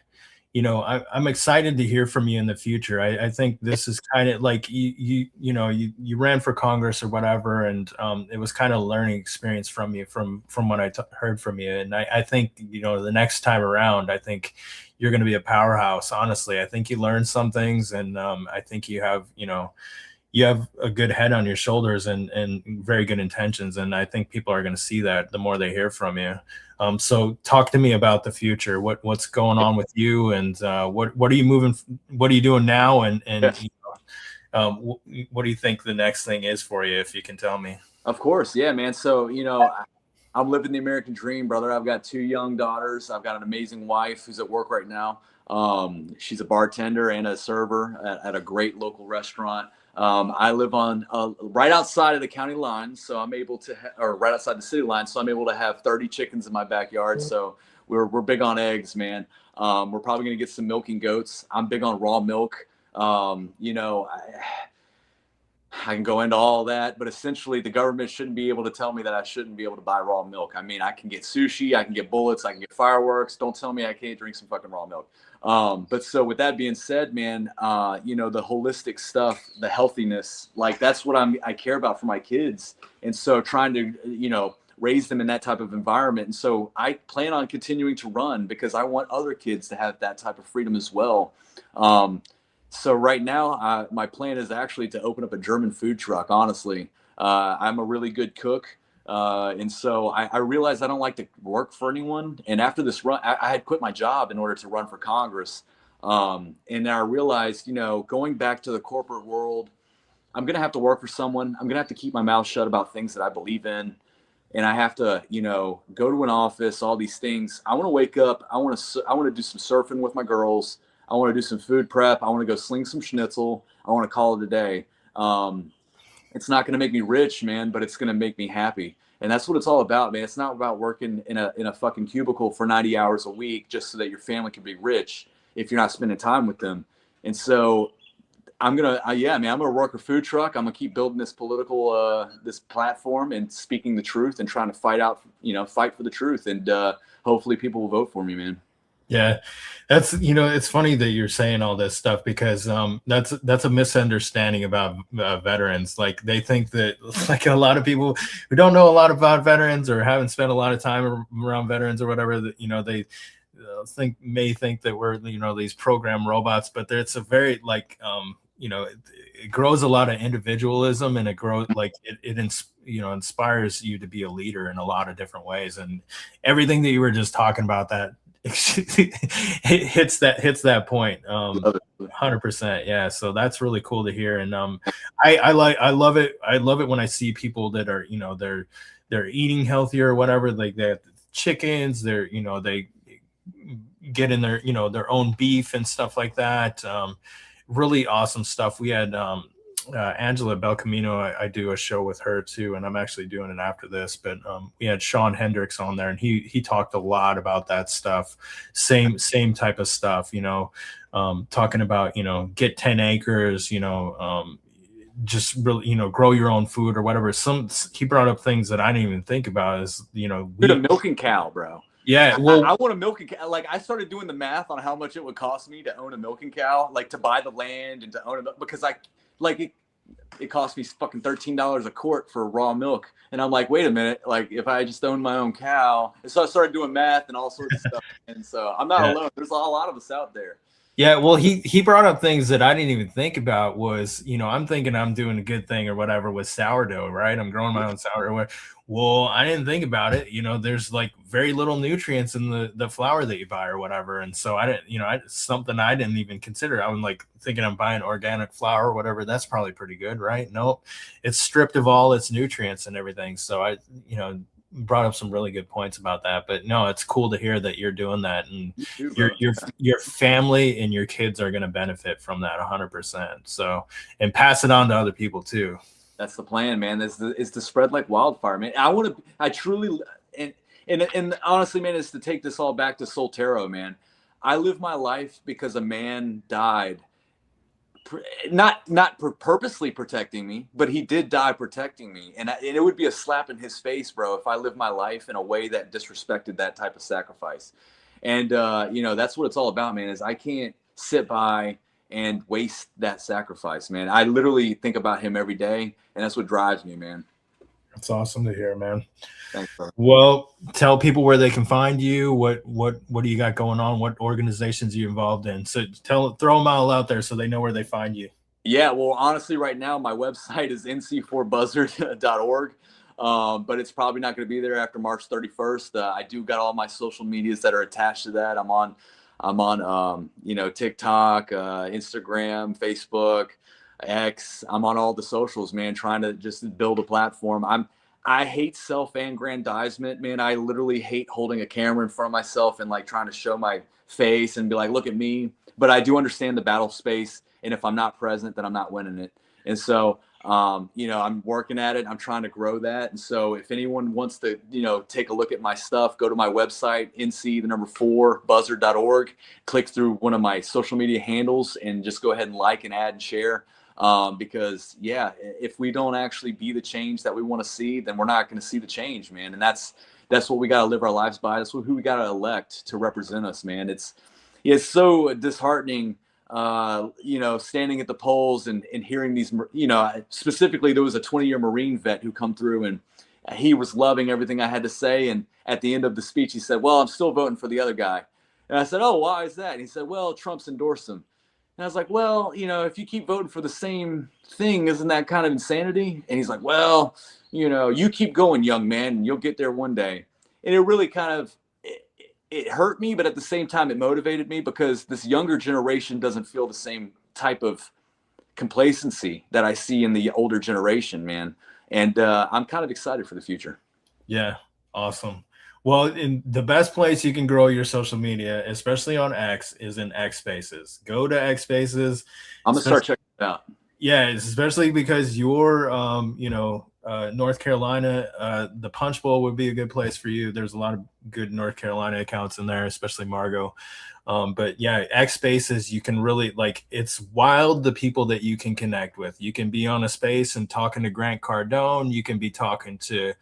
You know, I'm excited to hear from you in the future. I think this is kind of like you know, you ran for Congress or whatever, and it was kind of a learning experience from you from what I heard from you. And I think, you know, the next time around, I think you're going to be a powerhouse. Honestly, I think you learned some things, and I think you have, you know, you have a good head on your shoulders and very good intentions. And I think people are going to see that the more they hear from you. So talk to me about the future. What's going on with you, and what are you moving? What are you doing now? And Yes. you know, what do you think the next thing is for you, if you can tell me? Of course. Yeah, man. So, you know, I'm living the American dream, brother. I've got 2 young daughters. I've got an amazing wife who's at work right now. She's a bartender and a server at a great local restaurant. I live on right outside of the county line, so I'm able to, or right outside the city line, so I'm able to have 30 chickens in my backyard. So we're big on eggs, man. We're probably gonna get some milking goats. I'm big on raw milk. You know, I can go into all that, but essentially the government shouldn't be able to tell me that I shouldn't be able to buy raw milk. I mean, I can get sushi, I can get bullets, I can get fireworks. Don't tell me I can't drink some fucking raw milk. But so with that being said, man, you know, the holistic stuff, the healthiness, like that's what I care about for my kids. And so trying to, you know, raise them in that type of environment. And so I plan on continuing to run because I want other kids to have that type of freedom as well. So right now, my plan is actually to open up a German food truck. Honestly, I'm a really good cook, and so I realized I don't like to work for anyone. And after this run, I had quit my job in order to run for Congress. And I realized, you know, going back to the corporate world, I'm gonna have to work for someone. I'm gonna have to keep my mouth shut about things that I believe in, and I have to, you know, go to an office. All these things. I want to wake up. I want to do some surfing with my girls. I want to do some food prep. I want to go sling some schnitzel. I want to call it a day. It's not going to make me rich, man, but it's going to make me happy. And that's what it's all about, man. It's not about working in a fucking cubicle for 90 hours a week just so that your family can be rich if you're not spending time with them. And so yeah, man, I'm going to work a food truck. I'm going to keep building this political, this platform and speaking the truth and trying to fight for the truth. And hopefully people will vote for me, man. Yeah, that's, you know, it's funny that you're saying all this stuff because that's a misunderstanding about veterans. Like they think that, like, a lot of people who don't know a lot about veterans or haven't spent a lot of time around veterans or whatever, that, you know, they may think that we're, you know, these program robots, but it's a very, like, you know, it grows a lot of individualism, and it grows, like, you know, inspires you to be a leader in a lot of different ways. And everything that you were just talking about, that it hits that point. 100%. Yeah. So that's really cool to hear. And I love it. I love it when I see people that are, you know, they're eating healthier or whatever. Like they have chickens, you know, they get in their, you know, their own beef and stuff like that. Really awesome stuff. We had Angela Belcamino. I do a show with her too, and I'm actually doing it after this. But we had Sean Hendricks on there, and he talked a lot about that stuff. Same type of stuff, you know, talking about, you know, get 10 acres, you know, just really, you know, grow your own food or whatever. He brought up things that I didn't even think about, is, you know, a milking cow, bro. Yeah, well, I want a milking cow. Like, I started doing the math on how much it would cost me to own a milking cow, like to buy the land and to own it, because it cost me fucking $13 a quart for raw milk. And I'm like, wait a minute, like if I just owned my own cow. And so I started doing math and all sorts of stuff. And so I'm not alone. There's a lot of us out there. Yeah, well, he brought up things that I didn't even think about. Was, you know, I'm thinking I'm doing a good thing or whatever with sourdough, right? I'm growing my own sourdough. Well, I didn't think about it. There's like very little nutrients in the flour that you buy or whatever. And so I didn't, something I didn't even consider. I was like thinking I'm buying organic flour or whatever. That's probably pretty good, right? Nope. It's stripped of all its nutrients and everything. So brought up some really good points about that. But no, it's cool to hear that you're doing that, and your family and your kids are going to benefit from that 100%. So, and pass it on to other people too. That's the plan, man. Is to spread like wildfire, man. I truly, and honestly, man, is to take this all back to Soltero, man. I live my life because a man died, not purposely protecting me, but he did die protecting me. And it would be a slap in his face, bro, if I lived my life in a way that disrespected that type of sacrifice. And, that's what it's all about, man, is I can't sit by and waste that sacrifice, man. I literally think about him every day, and that's what drives me, man. That's awesome to hear, man. Thanks, bro. Well, tell people where they can find you. What do you got going on? What organizations are you involved in? So throw them all out there so they know where they find you. Yeah, well, honestly, right now my website is nc4buzzard.org. But it's probably not going to be there after March 31st. I do got all my social medias that are attached to that. I'm on TikTok, Instagram, Facebook, X. I'm on all the socials, man, trying to just build a platform. I hate self-aggrandizement, man. I literally hate holding a camera in front of myself and like trying to show my face and be like, look at me. But I do understand the battle space. And if I'm not present, then I'm not winning it. And so, I'm working at it. I'm trying to grow that. And so if anyone wants to, take a look at my stuff, go to my website, nc4buzzard.org, click through one of my social media handles and just go ahead and like and add and share. Because if we don't actually be the change that we want to see, then we're not going to see the change, man. And that's what we got to live our lives by. That's who we got to elect to represent us, man. It's so disheartening, standing at the polls and hearing these, specifically there was a 20-year Marine vet who come through and he was loving everything I had to say. And at the end of the speech, he said, well, I'm still voting for the other guy. And I said, oh, why is that? And he said, well, Trump's endorsed him. And I was like, well, if you keep voting for the same thing, isn't that kind of insanity? And he's like, well, you keep going, young man, and you'll get there one day. And it really kind of, it hurt me, but at the same time, it motivated me because this younger generation doesn't feel the same type of complacency that I see in the older generation, man. And I'm kind of excited for the future. Yeah, awesome. Well, in the best place you can grow your social media, especially on X, is in X Spaces. Go to X Spaces. I'm gonna start checking it out. Yeah, especially because you're, North Carolina, the Punch Bowl would be a good place for you. There's a lot of good North Carolina accounts in there, especially Margot. But yeah, X Spaces, you can really it's wild the people that you can connect with. You can be on a space and talking to Grant Cardone. You can be talking to,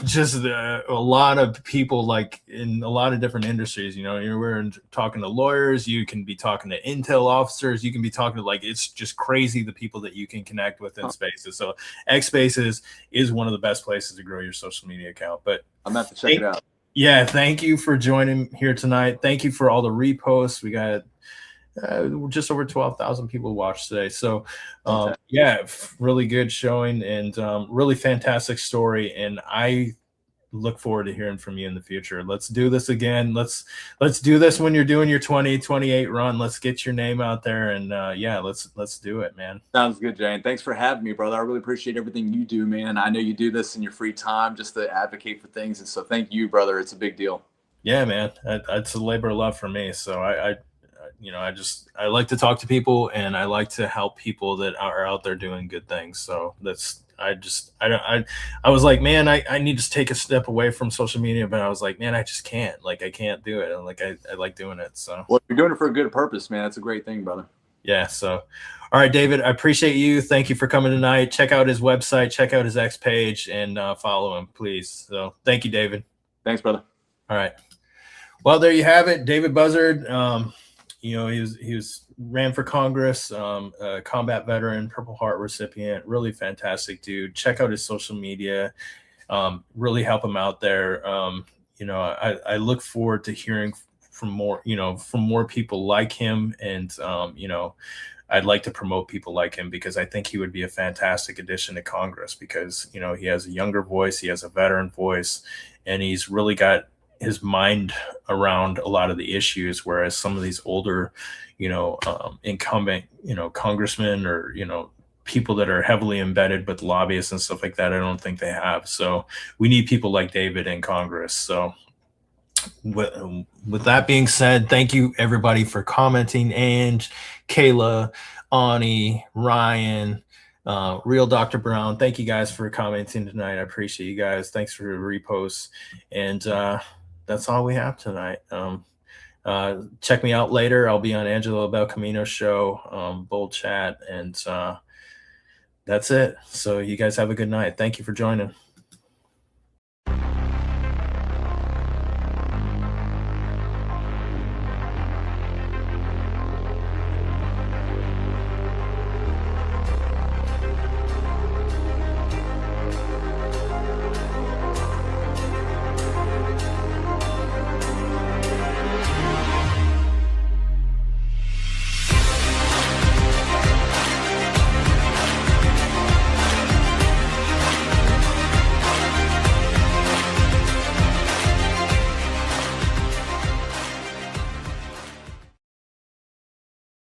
just a lot of people in a lot of different industries. We're talking to lawyers. You can be talking to intel officers. You can be talking to it's just crazy the people that you can connect with in Spaces. So X Spaces is one of the best places to grow your social media account. But I'm going to have to check it out. Yeah, thank you for joining here tonight. Thank you for all the reposts. We got just over 12,000 people watched today. So really good showing and really fantastic story. And I look forward to hearing from you in the future. Let's do this again. Let's do this when you're doing your 2028 run. Let's get your name out there and let's do it, man. Sounds good, Jane. Thanks for having me, brother. I really appreciate everything you do, man. I know you do this in your free time just to advocate for things. And so thank you, brother. It's a big deal. Yeah, man. It's a labor of love for me. So I like to talk to people and I like to help people that are out there doing good things. So I was like, man, I need to take a step away from social media, but I was like, man, I just can't. I can't do it. And I like doing it. So well, you're doing it for a good purpose, man. That's a great thing, brother. Yeah. So, all right, David, I appreciate you. Thank you for coming tonight. Check out his website, check out his X page, and follow him, please. So thank you, David. Thanks, brother. All right. Well, there you have it. David Buzzard. He was ran for Congress, a combat veteran, Purple Heart recipient, really fantastic dude. Check out his social media, really help him out there. I look forward to hearing from more people like him. And, I'd like to promote people like him, because I think he would be a fantastic addition to Congress, because, you know, he has a younger voice, he has a veteran voice, and he's really got his mind around a lot of the issues, whereas some of these older, you know, incumbent, you know, congressmen, or, you know, people that are heavily embedded with lobbyists and stuff like that, I don't think they have. So we need people like David in Congress. So with that being said, thank you everybody for commenting. And Kayla, Ani, Ryan, Real Dr. Brown, thank you guys for commenting tonight. I appreciate you guys. Thanks for the reposts. And that's all we have tonight. Check me out later. I'll be on Angelo Belcamino's show, Bold Chat, and that's it. So you guys have a good night. Thank you for joining.